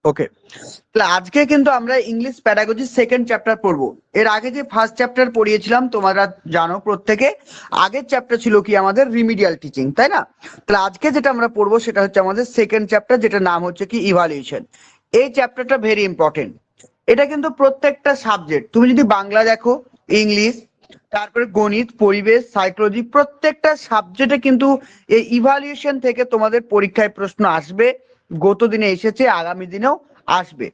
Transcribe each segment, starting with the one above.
ওকে, তাহলে আজকে কিন্তু আমরা ইংলিশ প্যাডাগজি সেকেন্ড চ্যাপ্টার পড়বো। এর আগে যে ফার্স্ট চ্যাপ্টার পড়িয়েছিলাম তোমরা জানো প্রত্যেকে, আগের চ্যাপ্টার ছিল কি আমাদের রিমিডিয়াল টিচিং, তাই না? তাহলে আজকে যেটা আমরা পড়বো সেটা হচ্ছে আমাদের সেকেন্ড চ্যাপ্টার, যেটা নাম হচ্ছে কি ইভালুয়েশন। এই চ্যাপ্টারটা ভেরি ইম্পর্টেন্ট। এটা কিন্তু প্রত্যেকটা সাবজেক্ট, তুমি যদি বাংলা দেখো, ইংলিশ, তারপরে গণিত, পরিবেশ, সাইকোলজি, প্রত্যেকটা সাবজেক্টে কিন্তু এই ইভালুয়েশন থেকে তোমাদের পরীক্ষায় প্রশ্ন আসবে। গত দিনে এসেছে, আগামী দিনেও আসবে।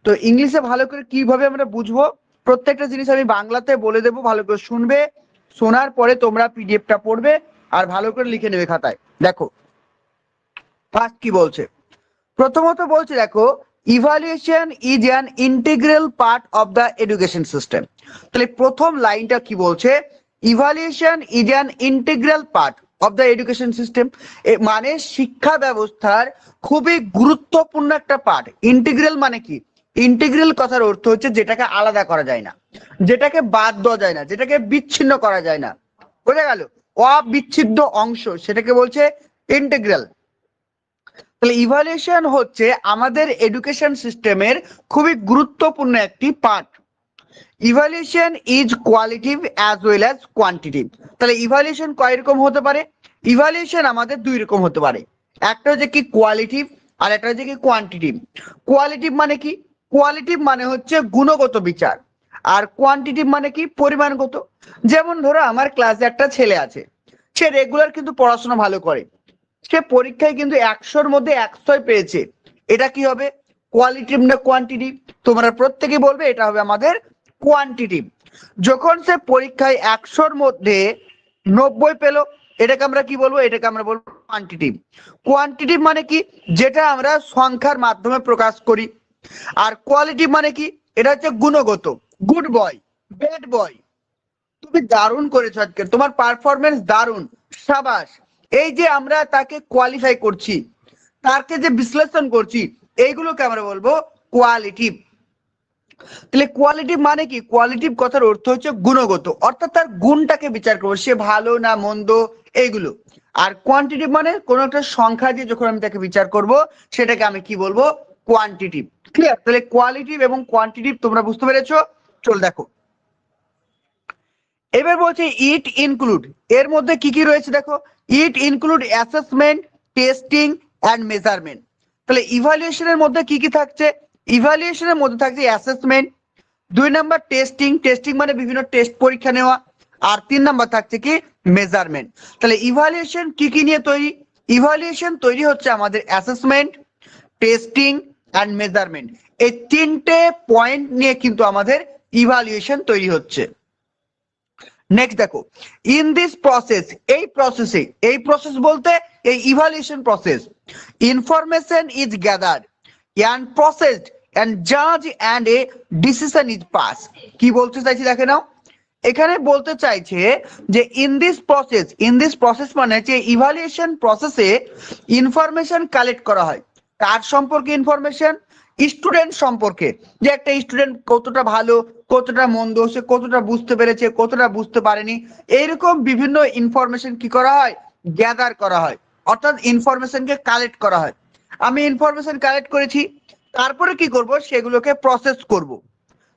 তো ইংলিশে ভালো করে কিভাবে আমরা বুঝবো, প্রত্যেকটা জিনিস আমি বাংলাতে বলে দেবো, ভালো করে শুনবে। শোনার পরে তোমরা পিডিএফটা পড়বে আর ভালো করে লিখে নেবে খাতায়। দেখো ফার্স্ট কি বলছে, প্রথমত বলছে দেখো, evaluation is an integral part of the education system. তাহলে প্রথম লাইনটা কি বলছে, evaluation is an integral part of the education system, মানে শিক্ষা ব্যবস্থার খুবই গুরুত্বপূর্ণ একটা পার্ট। ইন্টিগ্রাল মানে কি, ইন্টিগ্রাল কথার অর্থ হচ্ছে যেটাকে আলাদা করা যায় না, যেটাকে বাদ দেওয়া যায় না, যেটাকে বিচ্ছিন্ন করা যায় না, বোঝা গেল? অবিচ্ছেদ্য অংশ, সেটাকে বলছে ইন্টিগ্রাল। তাহলে ইভালুয়েশন হচ্ছে আমাদের এডুকেশন সিস্টেমের খুবই গুরুত্বপূর্ণ একটি part. Evaluation is qualitative as well as quantitative. তাহলে ইভালুয়েশন কয় রকম হতে পারে? ইভালুয়েশন আমাদের দুই রকম হতে পারে, একটা হচ্ছে কি কোয়ালিটিভ আর একটা হচ্ছে কি কোয়ান্টিটিভ। কোয়ালিটিভ মানে কি, কোয়ালিটিভ মানে হচ্ছে গুণগত বিচার, আর কোয়ান্টিটিভ মানে কি পরিমাণগত। যেমন ধরো আমার ক্লাসে একটা ছেলে আছে, সে রেগুলার কিন্তু পড়াশোনা ভালো করে, সে পরীক্ষায় কিন্তু 100-র মধ্যে 100 পেয়েছে, এটা কি হবে, কোয়ালিটিভ না কোয়ান্টিটিভ? তোমরা প্রত্যেকে বলবে এটা হবে আমাদের কোয়ান্টিটিভ। যখন সে পরীক্ষায় 100-র মধ্যে 90 পেল, এটাকে আমরা কি বলবো, এটাকে আমরা বলবো কোয়ান্টিটিভ। কোয়ান্টিটিভ মানে কি, যেটা আমরা সংখ্যার মাধ্যমে প্রকাশ করি। আর কোয়ালিটিভ মানে কি, এটা হচ্ছে গুণগত, গুড বয়, ব্যাড বয়, তুমি দারুণ করেছো আজকে, তোমার পারফরমেন্স দারুণ, সাবাস। এই যে আমরা তাকে কোয়ালিফাই করছি, তাকে যে বিশ্লেষণ করছি, এইগুলোকে আমরা বলবো কোয়ালিটিভ। তাহলে কোয়ালিটিভ মানে কি, কোয়ালিটিভ কথার অর্থ হচ্ছে গুণগত, অর্থাৎ তার গুণটাকে বিচার করবো, সে ভালো না মন্দ, এইগুলো। আর কোয়ান্টিটিভ মানে কোন একটা সংখ্যা দিয়ে যখন আমি তাকে বিচার করব, সেটাকে আমি কি বলবো, কোয়ান্টিটিভ। ক্লিয়ার? তাহলে কোয়ালিটিভ এবং কোয়ান্টিটিভ তোমরা বুঝতে পেরেছো? চল দেখো, এবার বলছে ইট ইনক্লুড, এর মধ্যে কি কি রয়েছে দেখো, it include assessment, testing and measurement. তাহলে ইভালুয়েশনের মধ্যে কি কি থাকছে, ইভালুয়েশনের মধ্যে থাকছে অ্যাসেসমেন্ট, 2 নাম্বার টেস্টিং, টেস্টিং মানে বিভিন্ন টেস্ট পরীক্ষা নেওয়া, আর 3 নাম্বার থাকছে কি মেজারমেন্ট। তাহলে ইভালুয়েশন কি কি নিয়ে তৈরি, ইভালুয়েশন তৈরি হচ্ছে আমাদের অ্যাসেসমেন্ট, টেস্টিং অ্যান্ড মেজারমেন্ট, এই তিনটে পয়েন্ট নিয়ে কিন্তু আমাদের ইভালুয়েশন তৈরি হচ্ছে। নেক্সট দেখো, ইন দিস প্রসেস, এই প্রসেসে, এই প্রসেস বলতে এই evaluation process, information is gathered and processed and জাজ and a decision is pass. কি বলতে চাইছি দেখে নাও, এখানে বলতে চাইছে যে in this process, in this process মানে হচ্ছে ইভালুয়েশন প্রসেসে ইনফরমেশন কালেক্ট করা হয়। কার সম্পর্কে ইনফরমেশন? স্টুডেন্ট সম্পর্কে, যে একটা স্টুডেন্ট কতটা ভালো, কতটা মন্দ, সে কতটা বুঝতে পেরেছে, কতটা বুঝতে পারেনি, এইরকম বিভিন্ন ইনফরমেশন কি করা হয়, গ্যাদার করা হয়, অর্থাৎ ইনফরমেশনকে কালেক্ট করা হয়। আমি ইনফরমেশন কালেক্ট করেছি, তারপরে কি করব, সেগুলোকে প্রসেস করব,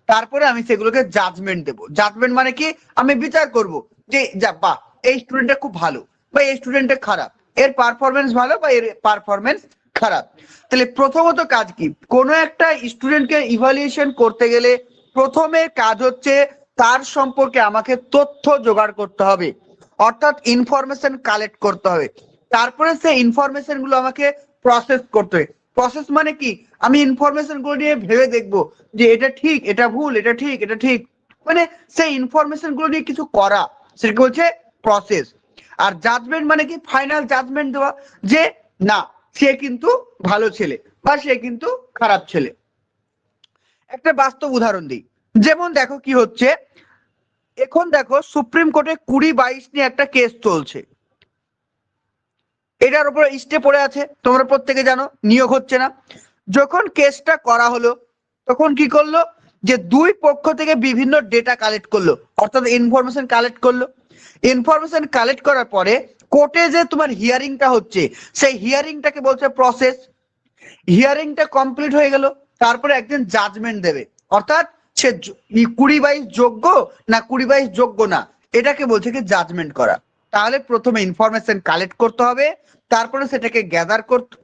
তারপরে আমি সেগুলোকে জাজমেন্ট দেব। জাজমেন্ট মানে কি, আমি বিচার করব যে যা বাহ, এই স্টুডেন্টটা খুব ভালো বা এই স্টুডেন্টটা খারাপ, এর পারফরমেন্স ভালো বা এর পারফরমেন্স খারাপ। তাহলে প্রথমত কাজ কি, কোনো একটা স্টুডেন্টকে ইভালুয়েশন করতে গেলে প্রথমে কাজ হচ্ছে তার সম্পর্কে আমাকে তথ্য জোগাড় করতে হবে, অর্থাৎ ইনফরমেশন কালেক্ট করতে হবে। তারপরে সেই ইনফরমেশন গুলো আমাকে প্রসেস করতে হবে। প্রসেস মানে কি, আমি ইনফরমেশন গুলো নিয়ে ভেবে দেখবো যে এটা ঠিক, এটা ভুল, এটা ঠিক, এটা ঠিক, মানে সেই ইনফরমেশন গুলো নিয়ে কিছু করা, সেটাকে বলছে প্রসেস। আর জাজমেন্ট মানে কি, ফাইনাল জাজমেন্ট দেওয়া, যে না সে কিন্তু ভালো ছেলে বা সে কিন্তু খারাপ ছেলে। একটা বাস্তব উদাহরণ দিই, যেমন দেখো কি হচ্ছে, এখন দেখো সুপ্রিম কোর্টে 20-22 নিয়ে একটা কেস চলছে, এটার উপর স্টে পড়ে আছে, তোমরা প্রত্যেকে জানো, নিয়োগ হচ্ছে না। যখন কেসটা করা হলো, তখন কি করলো, যে দুই পক্ষ থেকে বিভিন্ন ডেটা কালেক্ট করলো, অর্থাৎ ইনফরমেশন কালেক্ট করলো। ইনফরমেশন কালেক্ট করার পরে কোর্টে যে তোমার হিয়ারিংটা হচ্ছে, সেই হিয়ারিংটাকে বলছে প্রসেস। হিয়ারিংটা কমপ্লিট হয়ে গেল, তারপরে একদিন জাজমেন্ট দেবে, অর্থাৎ সে 20/22 যোগ্য না 20/22 যোগ্য না, এটাকে বলছে কি জাজমেন্ট করা। তাহলে প্রথমে ইনফরমেশন কালেক্ট করতে হবে, তারপরে সেটাকে গ্যাদার করতে,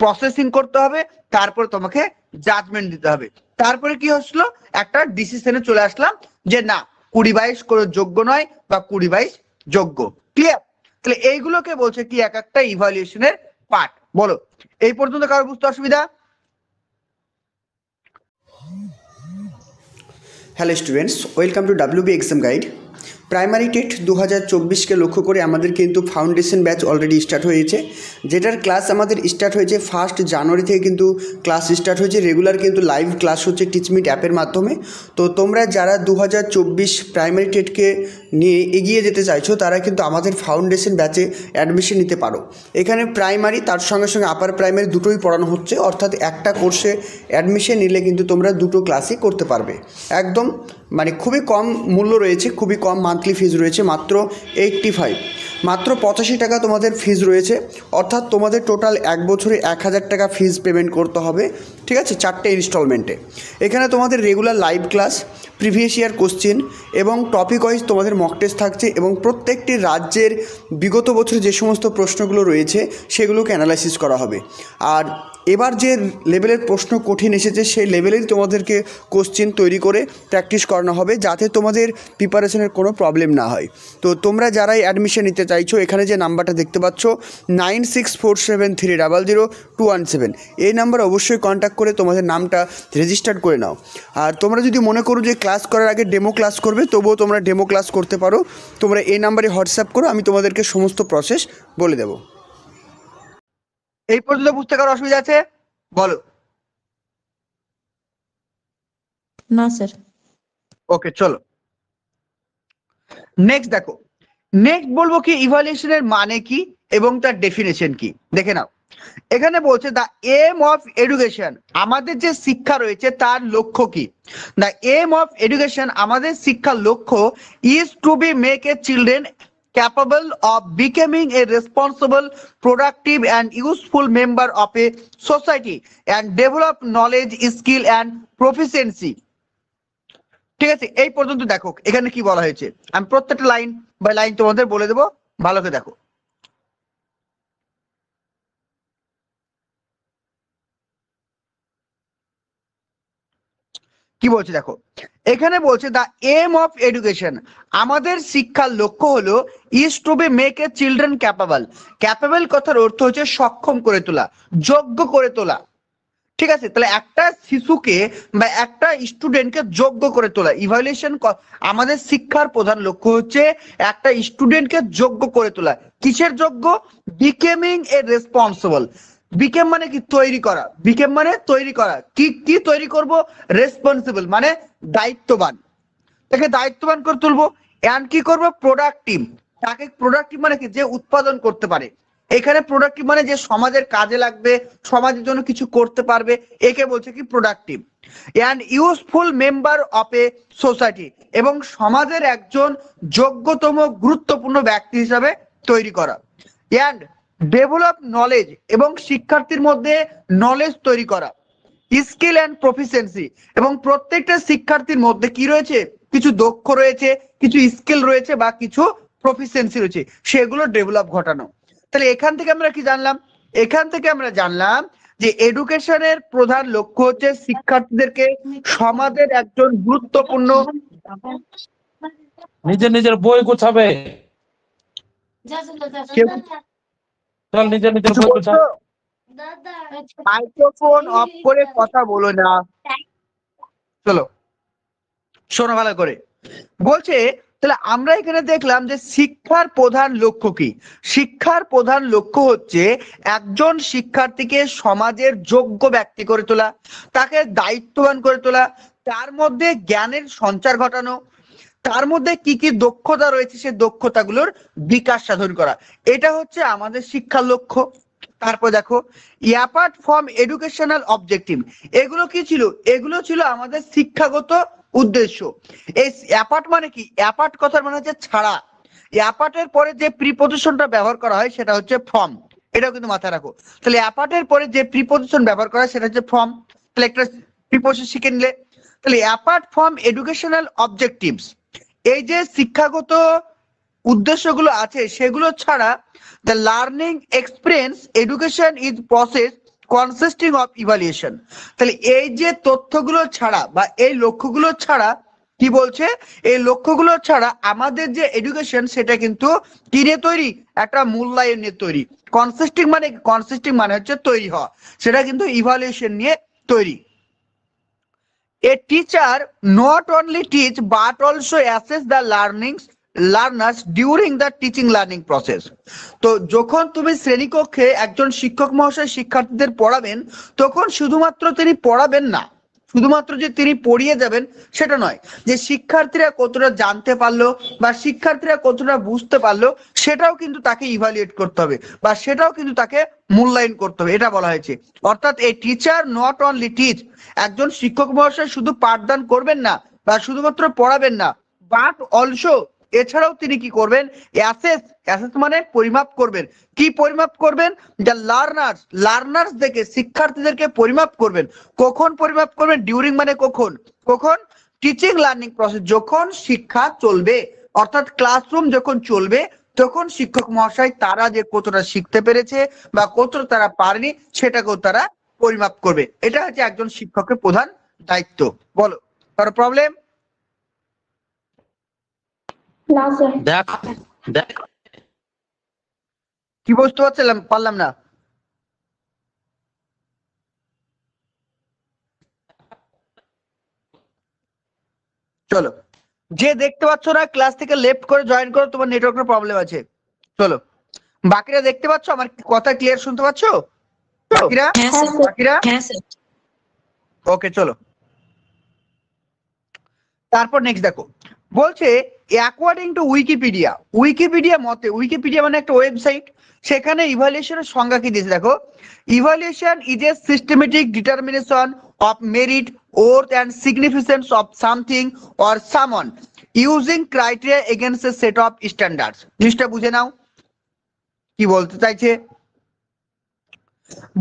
প্রসেসিং করতে হবে, তারপরে তোমাকে জাজমেন্ট দিতে হবে। তারপরে কি হচ্ছিল, একটা ডিসিশনে চলে আসলাম যে না 20/22 কোনো যোগ্য নয় বা 20/22 যোগ্য। ক্লিয়ার? তাহলে এইগুলোকে বলছে কি এক একটা ইভালুয়েশনের পার্ট। বলো, এই পর্যন্ত কারো বুঝতে অসুবিধা? Hello students, welcome to WB exam guide. Primary TET 2024কে লক্ষ্য করে আমাদের কিন্তু ফাউন্ডেশন ব্যাচ অলরেডি স্টার্ট হয়েছে, যেটার ক্লাস আমাদের স্টার্ট হয়েছে 1 জানুয়ারি থেকে। কিন্তু ক্লাস স্টার্ট হয়েছে, রেগুলার কিন্তু লাইভ ক্লাস হচ্ছে টিচমিট অ্যাপের মাধ্যমে। তো তোমরা যারা 2024 প্রাইমারি টেটকে নিয়ে এগিয়ে যেতে চাইছো, তারা কিন্তু আমাদের ফাউন্ডেশন ব্যাচে অ্যাডমিশন নিতে পারো। এখানে প্রাইমারি তার সঙ্গে সঙ্গে আপার প্রাইমারি দুটোই পড়ানো হচ্ছে, অর্থাৎ একটা কোর্সে অ্যাডমিশন নিলে কিন্তু তোমরা দুটো ক্লাসই করতে পারবে। একদম মানে খুবই কম মূল্য রয়েছে, খুবই কম মান্থলি ফিজ রয়েছে, মাত্র 85, মাত্র 85 টাকা তোমাদের ফিজ রয়েছে। অর্থাৎ তোমাদের টোটাল 1 বছরে 1000 টাকা ফিজ পেমেন্ট করতে হবে, ঠিক আছে, 4টে ইনস্টলমেন্টে। এখানে তোমাদের regular live class, previous year question এবং টপিক ওয়াইজ তোমাদের মক টেস্ট থাকছে, এবং প্রত্যেকটি রাজ্যের বিগত বছরে যে সমস্ত প্রশ্নগুলো রয়েছে সেগুলোকে অ্যানালাইসিস করা হবে। আর এবার যে লেভেলের প্রশ্ন কঠিন এসেছে সেই লেভেলেই তোমাদেরকে কোশ্চেন তৈরি করে প্র্যাকটিস করানো হবে, যাতে তোমাদের প্রিপারেশনের কোনো প্রবলেম না হয়। তো তোমরা যারাই অ্যাডমিশন নিতে চাইছো, এখানে যে নাম্বারটা দেখতে পাচ্ছ 9647300217, এই নাম্বার অবশ্যই কন্ট্যাক্ট করে তোমাদের নামটা রেজিস্টার করে নাও। আর তোমরা যদি মনে করো যে ক্লাস করার আগে ডেমো ক্লাস করবে, তবুও তোমরা ডেমো ক্লাস করতে পারো। তোমরা এই নাম্বারে হোয়াটসঅ্যাপ করো, আমি তোমাদেরকে সমস্ত প্রসেস বলে দেবো। এই পর্যন্ত বুঝতে কারো অসুবিধা আছে? বলো। না স্যার। ওকে, চলো নেক্সট দেখো। নেক্সট বলবো কি ইভালুয়েশনের মানে কি এবং তার ডেফিনেশন কি, দেখে নাও। এখানে বলছে দ্য এম অফ এডুকেশন, আমাদের যে শিক্ষা রয়েছে তার লক্ষ্য কি। দ্য এম অফ এডুকেশন, আমাদের শিক্ষার লক্ষ্য is to be make a children capable of becoming a responsible, productive and useful member of a society and develop knowledge, skill and proficiency। ঠিক আছে, এই পর্যন্ত দেখো এখানে কি বলা হয়েছে। আমি প্রত্যেকটা লাইন বাই লাইন তোমাদের বলে দেবো, ভালো করে দেখো। কি বলছে দেখো, এখানে বলছে দ্য এম অফ এডুকেশন, আমাদের শিক্ষার লক্ষ্য হলো is to be make a children capable. Capable কথার অর্থ হচ্ছে সক্ষম করে তোলা, যোগ্য করে তোলা। ঠিক আছে, তাহলে একটা শিশুকে বা একটা স্টুডেন্টকে যোগ্য করে তোলা। ইভালুয়েশন আমাদের শিক্ষার প্রধান লক্ষ্য হচ্ছে একটা স্টুডেন্টকে যোগ্য করে তোলা। কিসের যোগ্য? বিকেমিং এ রেসপন্সিবল। বিকেম মানে কি? তৈরি করা। বিকেম মানে তৈরি করা। কি কি তৈরি করব? রেসপন্সিবল মানে দায়িত্ববান, তাকে দায়িত্ববান করে তুলবো। এন্ড কি করবো? প্রোডাক্টিভ। তাকে প্রোডাক্টিভ মানে কি? যে উৎপাদন করতে পারে। এখানে প্রোডাক্টিভ মানে যে সমাজের কাজে লাগবে, সমাজের জন্য কিছু করতে পারবে, একে বলছে কি productive. And useful member of a society, এবং সমাজের একজন যোগ্যতম গুরুত্বপূর্ণ ব্যক্তি হিসাবে তৈরি করা। এন্ড ডেভেলপ নলেজ, এবং শিক্ষার্থীর মধ্যে নলেজ তৈরি করা। স্কিল অ্যান্ড প্রফিসিয়েন্সি, এবং প্রত্যেকটা শিক্ষার্থীর মধ্যে কি রয়েছে? কিছু দক্ষ রয়েছে, কিছু স্কিল রয়েছে বা কিছু প্রফিসিয়েন্সি রয়েছে, সেগুলো ডেভেলপ ঘটানো। তাহলে এখান থেকে আমরা কি জানলাম? এখান থেকে আমরা জানলাম যে এডুকেশনের প্রধান লক্ষ্য হচ্ছে শিক্ষার্থীদেরকে সমাজের একজন গুরুত্বপূর্ণ। নিজের নিজের বই গোছাবে, চল নিজের নিজের বই গোছা। মাইক্রোফোন অফ করে কথা বলো না, চলো শোনো ভালো করে। বলছে তাহলে আমরা এখানে দেখলাম যে শিক্ষার প্রধান লক্ষ্য কি। শিক্ষার প্রধান লক্ষ্য হচ্ছে একজন শিক্ষার্থীকে সমাজের যোগ্য ব্যক্তি করে তোলা, তাকে দায়িত্ববান করে তোলা, তার মধ্যে জ্ঞানের সঞ্চার ঘটানো, তার মধ্যে কি কি দক্ষতা রয়েছে সে দক্ষতাগুলোর বিকাশ সাধন করা। এটা হচ্ছে আমাদের শিক্ষার লক্ষ্য। তারপর দেখো, অ্যাপার্ট ফ্রম এডুকেশনাল অবজেক্টিভ, এগুলো কি ছিল? এগুলো ছিল আমাদের শিক্ষাগত উদ্দেশ্য। এই অ্যাপার্ট মানে কি? অ্যাপার্ট কথার মানে হচ্ছে ছাড়া। অ্যাপার্টের পরে যে প্রিপজিশনটা ব্যবহার করা হয় সেটা হচ্ছে ফ্রম। এটাও কিন্তু মাথায় রাখো। তাহলে অ্যাপার্টের পরে যে প্রিপোজিশন ব্যবহার করা সেটা হচ্ছে ফ্রম, তাহলে একটা প্রিপোজিশন শিখে নিলে। তাহলে অ্যাপার্ট ফ্রম এডুকেশনাল অবজেক্টিভস, এই যে শিক্ষাগত উদ্দেশ্যগুলো আছে সেগুলো ছাড়া the learning experience education is process consisting of evaluation. তাহলে এই যে তথ্যগুলো ছাড়া বা এই লক্ষ্যগুলো ছাড়া কি বলছে, এই লক্ষ্যগুলো ছাড়া আমাদের যে এডুকেশন সেটা কিন্তু কিনে তৈরি, একটা মূল্যায়নের তৈরি। কনসিস্টিং মানে হচ্ছে তৈরি হওয়া, সেটা কিন্তু ইভালুয়েশন নিয়ে তৈরি। A teacher not only teach but also assess the learners during the teaching learning process. তো যখন তুমি শ্রেণীকক্ষে একজন শিক্ষক মহাশয় শিক্ষার্থীদের পড়াবেন, তখন শুধুমাত্র তিনি পড়াবেন না, শুধুমাত্র যে তিনি পড়িয়ে যাবেন সেটা নয়, যে শিক্ষার্থীরা কতটা জানতে পারলো বা শিক্ষার্থীরা কতটা বুঝতে পারলো সেটাও কিন্তু তাকে ইভালুয়েট করতে হবে বা সেটাও কিন্তু তাকে মূল্যায়ন করতে হবে, এটা বলা হয়েছে। অর্থাৎ এই টিচার নট অনলি টিচ, একজন শিক্ষক মহাশয় শুধু পাঠদান করবেন না বা শুধুমাত্র পড়াবেন না, বাট অলসো এছাড়াও তিনি কি করবেন, অ্যাসেস মানে পরিমাপ করবেন। কি পরিমাপ করবেন, যা লার্নার্স দেখে শিক্ষার্থীদেরকে পরিমাপ করবেন। কখন পরিমাপ করবেন, ডিউরিং মানে কখন, টিচিং লার্নিং প্রসেস, যখন শিক্ষা চলবে, অর্থাৎ ক্লাসরুম যখন চলবে তখন শিক্ষক মহাশয় তারা যে কতটা শিখতে পেরেছে বা কতটা তারা পারেনি সেটাকেও তারা পরিমাপ করবে। এটা হচ্ছে একজন শিক্ষকের প্রধান দায়িত্ব। বলো কারো প্রবলেম? না স্যার। দেখ কি বুঝতে পারলাম না। চলো, যে দেখতে পাচ্ছ না ক্লাস থেকে লেফট করে জয়েন করো, তোমার নেটওয়ার্কের প্রবলেম আছে। চলো, বাকিরা দেখতে পাচ্ছ, আমার কথা ক্লিয়ার শুনতে পাচ্ছ বাকিরা? ওকে চলো, তারপর নেক্সট দেখো, বলছে অ্যাকর্ডিং টু উইকিপিডিয়া মতে, উইকিপিডিয়া মানে একটা ওয়েবসাইট, সেখানে ইভালুয়েশনের সংজ্ঞা কি দিয়েছে দেখো, evaluation is A systematic determination of merit worth and significance of something or someone using criteria against A set of standards. জিনিসটা বুঝে নাও কি বলতে চাইছে।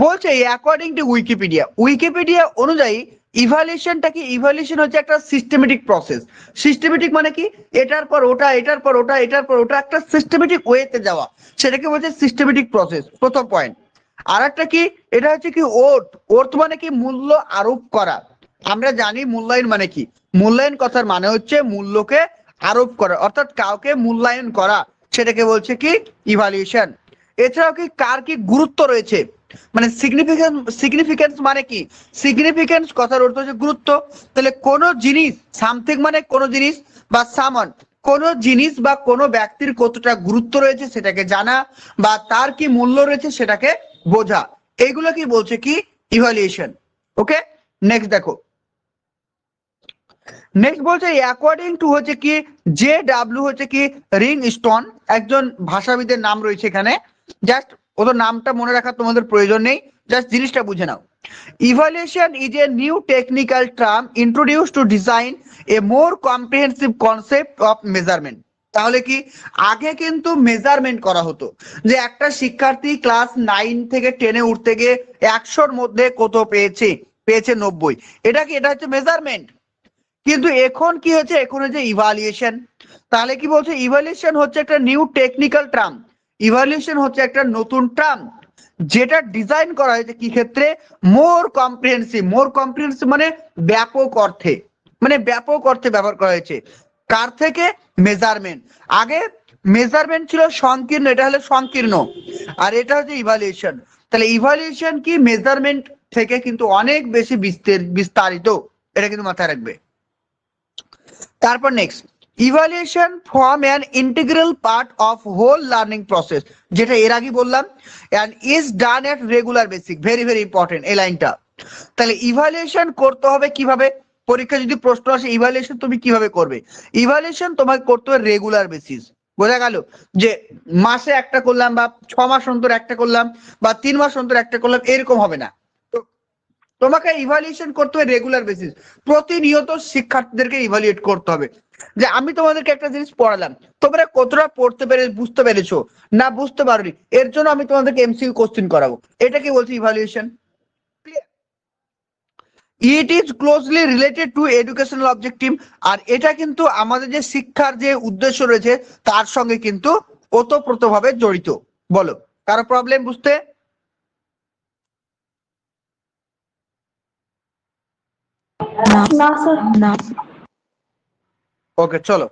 বলছে অ্যাকর্ডিং টু উইকিপিডিয়া অনুযায়ী ইভালুয়েশন হচ্ছে একটা সিস্টেমেটিক প্রসেস। সিস্টেমেটিক মানে কি, এটার পর ওটা, এটার পর ওটা, এটার পর ওটা, একটা সিস্টেমেটিক ওয়েতে যাওয়া, সেটাকে বলছে সিস্টেমেটিক প্রসেস, প্রথম পয়েন্ট। আর একটা কি, এটা হচ্ছে কি ওর্থ মানে কি মূল্য আরোপ করা। আমরা জানি মূল্যায়ন মানে কি, মূল্যায়ন কথার মানে হচ্ছে মূল্যকে আরোপ করা, অর্থাৎ কাউকে মূল্যায়ন করা, সেটাকে বলছে কি ইভালুয়েশন। এছাড়াও কি কার কি গুরুত্ব রয়েছে, মানে সিগনিফিকেন্স মানে কি, সিগনিফিকেন্স কথার অর্থ হচ্ছে গুরুত্ব। তাহলে কোন জিনিস, সামথিং মানে কোন জিনিস, বা সামন কোন জিনিস বা কোন ব্যক্তির কতটা গুরুত্ব রয়েছে সেটাকে জানা, বা তার কি মূল্য রয়েছে সেটাকে বোঝা, এইগুলো কি বলছে কি ইভালুয়েশন। ওকে নেক্সট দেখো, নেক্সট বলছে অ্যাকর্ডিং টু হচ্ছে কি JW হচ্ছে কি রিং স্টোন, একজন ভাষাবিদের নাম রয়েছে এখানে, জাস্ট ওদের নামটা মনে রাখার তোমাদের প্রয়োজন নেই, জাস্ট জিনিসটা বুঝে নাও। Evaluation is a new technical term introduce to design a more comprehensive concept of measurement. তাহলে কি আগে কিন্তু মেজারমেন্ট করা হতো, যে একটা শিক্ষার্থী ক্লাস 9 থেকে 10-এ উঠতে গিয়ে 100-র মধ্যে কত পেয়েছে 90, এটা হচ্ছে মেজারমেন্ট। কিন্তু এখন কি হচ্ছে, এখন হচ্ছে ইভালুয়েশন। তাহলে কি বলছে, ইভালুয়েশন হচ্ছে একটা নিউ টেকনিক্যাল টার্ম, ইভালুয়েশন হচ্ছে একটা নতুন টার্ম যেটা ডিজাইন করা হয়েছে কি ক্ষেত্রে, মোর কম্প্রিহেন্সিভ মানে ব্যাপক অর্থে, ব্যবহার করা হয়েছে। কার থেকে, মেজারমেন্ট। আগে মেজারমেন্ট ছিল সংকীর্ণ, এটা হলো সংকীর্ণ, আর এটা হচ্ছে ইভালুয়েশন। তাহলে ইভালুয়েশন কি মেজারমেন্ট থেকে কিন্তু অনেক বেশি বিস্তারিত, এটা কিন্তু মাথায় রাখবে। তারপর next, evaluation form an integral part of whole learning process, যেটা এর আগে বললাম, and is done at regular basic, very very important এই লাইনটা। তাহলে ইভালুয়েশন করতে হবে কিভাবে, পরীক্ষা যদি প্রশ্ন আসে ইভালুয়েশন তুমি কিভাবে করবে, ইভালুয়েশন তোমাকে করতে হবে রেগুলার বেসিস। বোঝা গেল, যে মাসে একটা করলাম বা 6 মাস অন্তর একটা করলাম বা 3 মাস অন্তর একটা করলাম, এরকম হবে না। তোমাকে ইভালুয়েশন করতে হবে রেগুলার বেসিস, প্রতিনিয়ত শিক্ষার্থীদেরকে ইভালুয়েট করতে হবে। যে আমি তোমাদেরকে একটা জিনিস পড়ালাম, তোমরা কতটা পড়তে পেরে বুঝতে পেরেছো না বুঝতে পারোনি, এর জন্য আমি তোমাদেরকে এমসিকিউ কোশ্চেন করাবো, এটাকে বলছি evaluation. It is closely related to educational objective, আর এটা কিন্তু আমাদের যে শিক্ষার যে উদ্দেশ্য রয়েছে তার সঙ্গে কিন্তু ওতপ্রোতভাবে জড়িত। বলো, কারো প্রবলেম বুঝতে? না স্যার। না। ওকে, চলো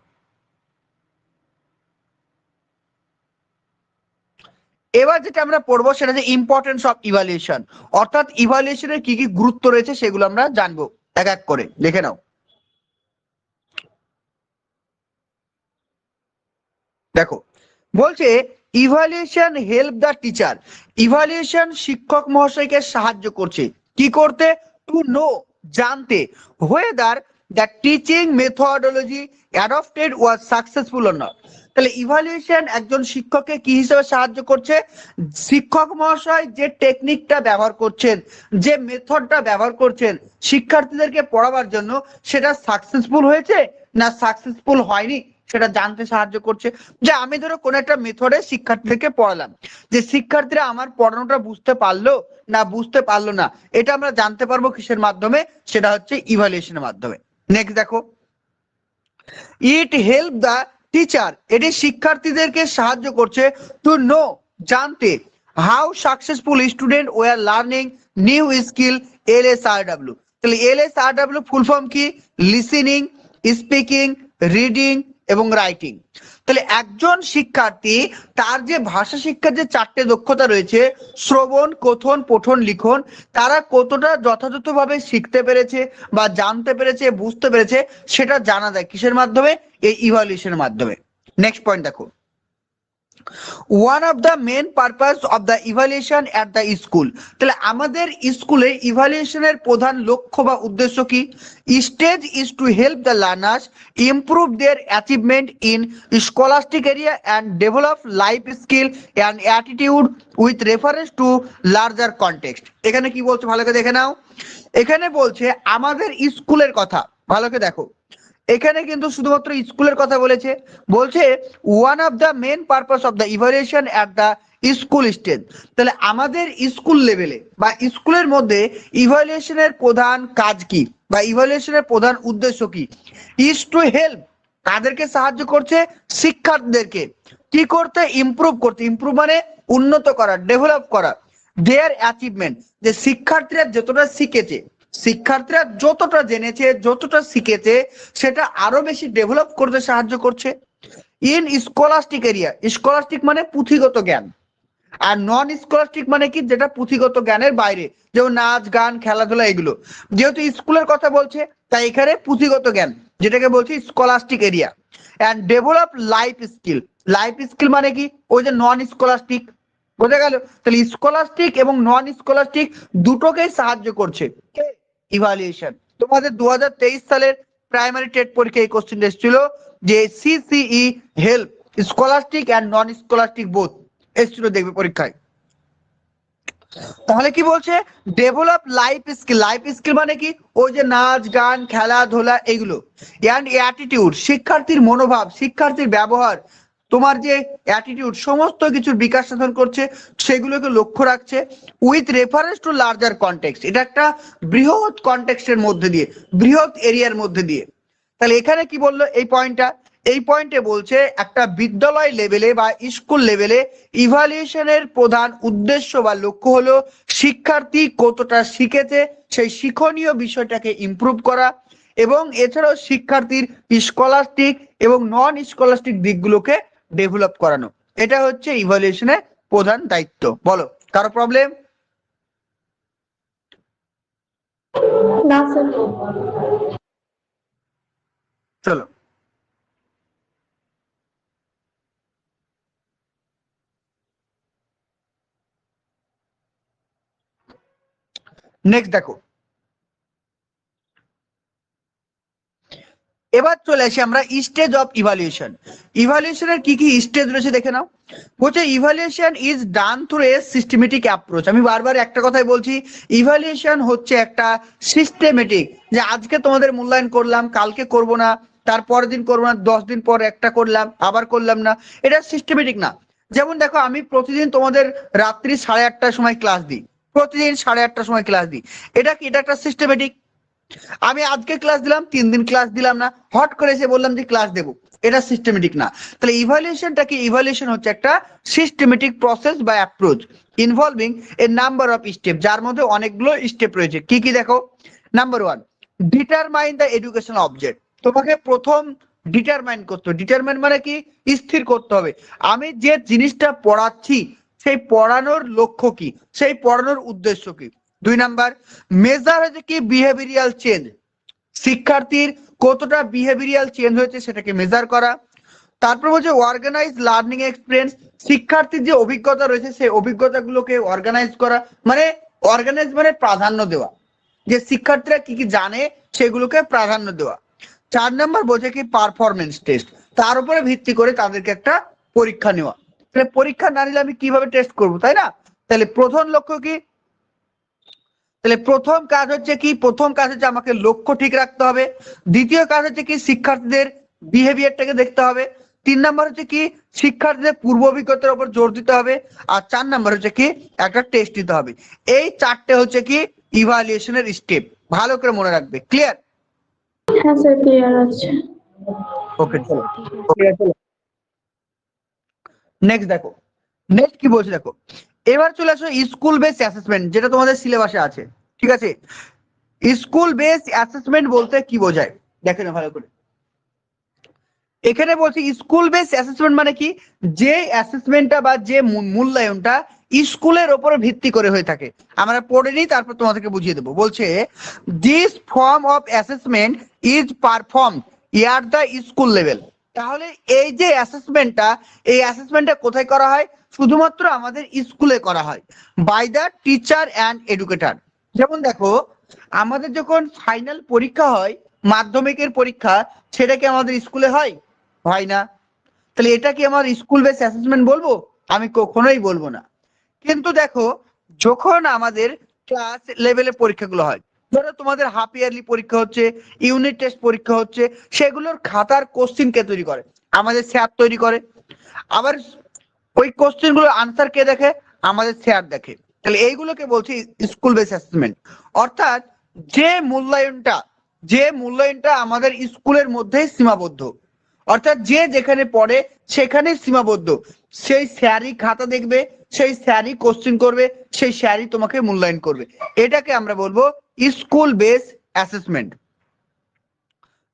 এবার যেটা আমরা পড়বো সেটা হচ্ছে ইম্পর্টেন্স অফ ইভালুয়েশন, অর্থাৎ ইভালুয়েশনের কি কি গুরুত্ব রয়েছে সেগুলো আমরা জানবো এক এক করে, দেখে নাও। দেখো বলছে evaluation help the teacher, evaluation শিক্ষক মহাশয়কে সাহায্য করছে কি করতে? টু নো, জানতে, whether the teaching methodology adopted was successful or not। তাহলে ইভালুয়েশন একজন শিক্ষককে কি হিসেবে সাহায্য করছে? শিক্ষক মহাশয় যে টেকনিকটা ব্যবহার করছেন, যে মেথডটা ব্যবহার করছেন শিক্ষার্থীদেরকে পড়াবার জন্য, সেটা সাকসেসফুল হয়েছে না সাকসেসফুল হয়নি সেটা জানতে সাহায্য করছে। যে আমি ধরো কোন একটা মেথডে শিক্ষার্থীদেরকে পড়ালাম, যে শিক্ষার্থীরা আমার পড়ানোটা বুঝতে পারলো না বুঝতে পারলো না, এটা আমরা জানতে পারবো কিসের মাধ্যমে? সেটা হচ্ছে ইভালুয়েশনের মাধ্যমে। নেক্সট দেখো, ইট হেল্প দ্য টিচার, এটি শিক্ষার্থীদেরকে সাহায্য করছে টু নো, জানতে, how successful student were learning new skill LSRW। তাহলে LSRW ফুল ফর্ম কি? লিসেনিং, স্পিকিং, রিডিং এবং রাইটিং। তাহলে একজন শিক্ষার্থী তার যে ভাষা শিক্ষার যে 4টে দক্ষতা রয়েছে, শ্রবণ, কথন, পঠন, লিখন, তারা কতটা যথাযথভাবে শিখতে পেরেছে বা জানতে পেরেছে, বুঝতে পেরেছে, সেটা জানা যায় কিসের মাধ্যমে? এই ইভালুয়েশনের মাধ্যমে। নেক্সট পয়েন্ট দেখো, one of the main purpose of the evaluation at the school. তাহলে আমাদের স্কুলে ইভালুয়েশনের প্রধান লক্ষ্য বা উদ্দেশ্য কি? Stage is to help the learners improve their achievement in scholastic area and develop life skill and attitude with reference to larger context. এখানে কি বলছে ভালো করে দেখে নাও। এখানে বলছে আমাদের স্কুলের কথা, ভালো করে দেখো, এখানে কিন্তু শুধুমাত্র স্কুলের কথা বলেছে। বলছে one of the main purpose of the evaluation at the school stage. তাহলে আমাদের স্কুল লেভেলে বা স্কুলের মধ্যে ইভালুয়েশনের প্রধান কাজ কি বা ইভালুয়েশনের প্রধান উদ্দেশ্য কি? ইজ টু হেল্প, তাদেরকে সাহায্য করছে শিক্ষার্থীদেরকে কি করতে? ইমপ্রুভ করতে, ইমপ্রুভ মানে উন্নত করা, ডেভেলপ করা, দেয়ার অ্যাচিভমেন্ট, যে শিক্ষার্থীরা যতটা শিখেছে, শিক্ষার্থীরা যতটা জেনেছে, যতটা শিখেছে, সেটা আরো বেশি ডেভেলপ করতে সাহায্য করছে। ইন স্কলাস্টিক এরিয়া, স্কলাস্টিক মানে পুঁথিগত জ্ঞান, আর নন স্কলাস্টিক মানে কি? যেটা পুঁথিগত জ্ঞানের বাইরে, যেমন নাচ, গান, খেলাধুলা, এগুলো। যেহেতু স্কুলের কথা বলছে তাই এখানে পুঁথিগত জ্ঞান, যেটাকে বলছি scholastic area. And develop life skill, life skill মানে কি? ওই যে নন স্কলাস্টিক, বোঝা গেল? তাহলে স্কলাস্টিক এবং নন স্কলাস্টিক দুটোকেই সাহায্য করছে ইভালুয়েশন। তোমাদের 2023 সালের প্রাইমারি টেট পরীক্ষায় এই কোশ্চেন এসেছিল যে CCE help scholastic and non scholastic both এসেছিল, দেখবে পরীক্ষায়। তাহলে কি বলছে? Develop life skill, life skill মানে কি? ওই যে নাচ, গান, খেলাধুলা, এগুলো। অ্যান্ড অ্যাটিটিউড, শিক্ষার্থীর মনোভাব, শিক্ষার্থীর ব্যবহার, তোমার যে অ্যাটিটিউড, সমস্ত কিছুর বিকাশ সাধন করছে, সেগুলোকে লক্ষ্য রাখছে। With reference to larger context, এটা একটা বৃহৎ কনটেক্সটের মধ্যে দিয়ে, বৃহৎ এরিয়ার মধ্যে দিয়ে। তাহলে এখানে কি বললো এই পয়েন্টটা? এই পয়েন্টে বলছে একটা বিদ্যালয় লেভেলে বা স্কুল লেভেলে ইভালুয়েশনের প্রধান উদ্দেশ্য বা লক্ষ্য হলো শিক্ষার্থী কতটা শিখেছে সেই শিক্ষণীয় বিষয়টাকে ইমপ্রুভ করা, এবং এছাড়াও শিক্ষার্থীর স্কলাস্টিক এবং নন স্কলাস্টিক দিকগুলোকে ডেভেলপ করানো। এটা হচ্ছে ইভালুয়েশনের প্রধান দায়িত্ব। বলো, কারো প্রবলেম? না স্যার। চলো নেক্সট দেখো, এবার চলে আসি আমরা স্টেজ অফ ইভালুয়েশন। ইভালুয়েশনের কি কি স্টেজ রয়েছে দেখে নাও। বলছে evaluation is done through a systematic approach. আমি বারবার একটা কথাই বলছি, ইভালুয়েশন হচ্ছে একটা সিস্টেমেটিক, যে আজকে তোমাদের মূল্যায়ন করলাম, কালকে করব না, তারপরের দিন করবো না, 10 দিন পর একটা করলাম আবার করলাম না, এটা সিস্টেমেটিক না। যেমন দেখো আমি প্রতিদিন তোমাদের রাত্রি 8:30টার সময় ক্লাস দিই, প্রতিদিন 8:30টার সময় ক্লাস দিই, এটা কি, এটা একটা সিস্টেমেটিক। আমি আজকে ক্লাস দিলাম, 3 দিন ক্লাস দিলাম না, হট করে এসে বললাম যে ক্লাস দেবো, এটা সিস্টেমেটিক না। তাহলে ইভালুয়েশনটা কি, ইভালুয়েশন হচ্ছে একটা সিস্টেমেটিক প্রসেস বা approach involving A number of step, যার মধ্যে অনেকগুলো স্টেপ রয়েছে। কি কি দেখো, number 1, determine the educational object. তোমাকে প্রথম ডিটারমাইন করতে হবে, ডিটারমাইন মানে কি, স্থির করতে হবে আমি যে জিনিসটা পড়াচ্ছি সেই পড়ানোর লক্ষ্য কি, সেই পড়ানোর উদ্দেশ্য কি। 2 নাম্বার, মেজার হচ্ছে কি বিহেভিয়ারিয়াল চেঞ্জ, শিক্ষার্থীর কতটা বিহেভিয়ারিয়াল চেঞ্জ হয়েছে সেটাকে মেজার করা। তারপর হচ্ছে অর্গানাইজ লার্নিং এক্সপিরিয়েন্স, শিক্ষার্থীর যে অভিজ্ঞতা রয়েছে সেই অভিজ্ঞতাগুলোকে অর্গানাইজ করা, মানে অর্গানাইজ মানে প্রাধান্য দেওয়া, যে শিক্ষার্থীরা কি কি জানে সেগুলোকে প্রাধান্য দেওয়া। 4 নাম্বার বলছে কি পারফরমেন্স টেস্ট, তার উপরে ভিত্তি করে তাদেরকে একটা পরীক্ষা নেওয়া। তাহলে পরীক্ষা না নিলে আমি কিভাবে টেস্ট করব, তাই না? তাহলে প্রথম লক্ষ্য কি, তাহলে প্রথম কাজ হচ্ছে কি, প্রথম কাজ হচ্ছে আমাকে লক্ষ্য ঠিক রাখতে হবে। দ্বিতীয় কাজ হচ্ছে কি শিক্ষার্থীদের বিহেভিয়ারটাকে দেখতে হবে। 3 নাম্বার হচ্ছে কি শিক্ষার্থীদের পূর্ব অভিজ্ঞতার উপর জোর দিতে হবে। আর 4 নাম্বার হচ্ছে কি একটা টেস্ট দিতে হবে। এই 4টে হচ্ছে কি ইভালুয়েশনের স্টেপ, ভালো করে মনে রাখবে। ক্লিয়ার? হ্যাঁ স্যার ক্লিয়ার আছে। ওকে চলো, নেক্সট দেখো, নেক্সট কি বলছে দেখো, এবার চলে আসো স্কুল বেস অ্যাসেসমেন্ট, যেটা তোমাদের সিলেবাসে আছে। ঠিক আছে, স্কুল বেস অ্যাসেসমেন্ট বলতে কি বোঝায় দেখে না ভালো করে। এখানে বলছি স্কুল বেস অ্যাসেসমেন্ট মানে কি, যে অ্যাসেসমেন্টটা বা যে মূল্যায়নটা স্কুলের উপর ভিত্তি করে হয়ে থাকে। আমরা পড়ে নিই, তারপর তোমাদেরকে বুঝিয়ে দেবো। বলছে this form of assessment is perform at the school level. তাহলে এই যে অ্যাসেসমেন্টটা, এই অ্যাসেসমেন্টটা কোথায় করা হয়, শুধুমাত্র আমাদের স্কুলে করা হয়, by the teacher and educator. যেমন দেখো আমাদের যখন ফাইনাল পরীক্ষা হয়, মাধ্যমিকের পরীক্ষা, সেটা কি আমাদের স্কুলে হয়? হয় না। তাহলে এটা কি আমার স্কুল বেস অ্যাসেসমেন্ট বলবো? আমি কখনোই বলবো না। কিন্তু দেখো যখন আমাদের ক্লাস লেভেলে পরীক্ষাগুলো হয়, ধরো তোমাদের হাফ ইয়ারলি পরীক্ষা হচ্ছে, ইউনিট টেস্ট পরীক্ষা হচ্ছে, সেগুলোর খাতার কোশ্চিন কে তৈরি করে? আমাদের স্যার তৈরি করে। আবার ওই কোশ্চেন গুলোর আনসার কে দেখে? আমাদের স্যার দেখে। তাহলে এইগুলোকে বলছি স্কুল বেস অ্যাসেসমেন্ট। অর্থাৎ যে মূল্যায়নটা আমাদের স্কুলের মধ্যেই সীমাবদ্ধ, অর্থাৎ যে যেখানে পড়ে সেখানে সীমাবদ্ধ, সেই স্যারই খাতা দেখবে, সেই স্যারই কোশ্চেন করবে, সেই স্যারই তোমাকে মূল্যায়ন করবে। এটাকে আমরা বলবো স্কুল বেস অ্যাসেসমেন্ট।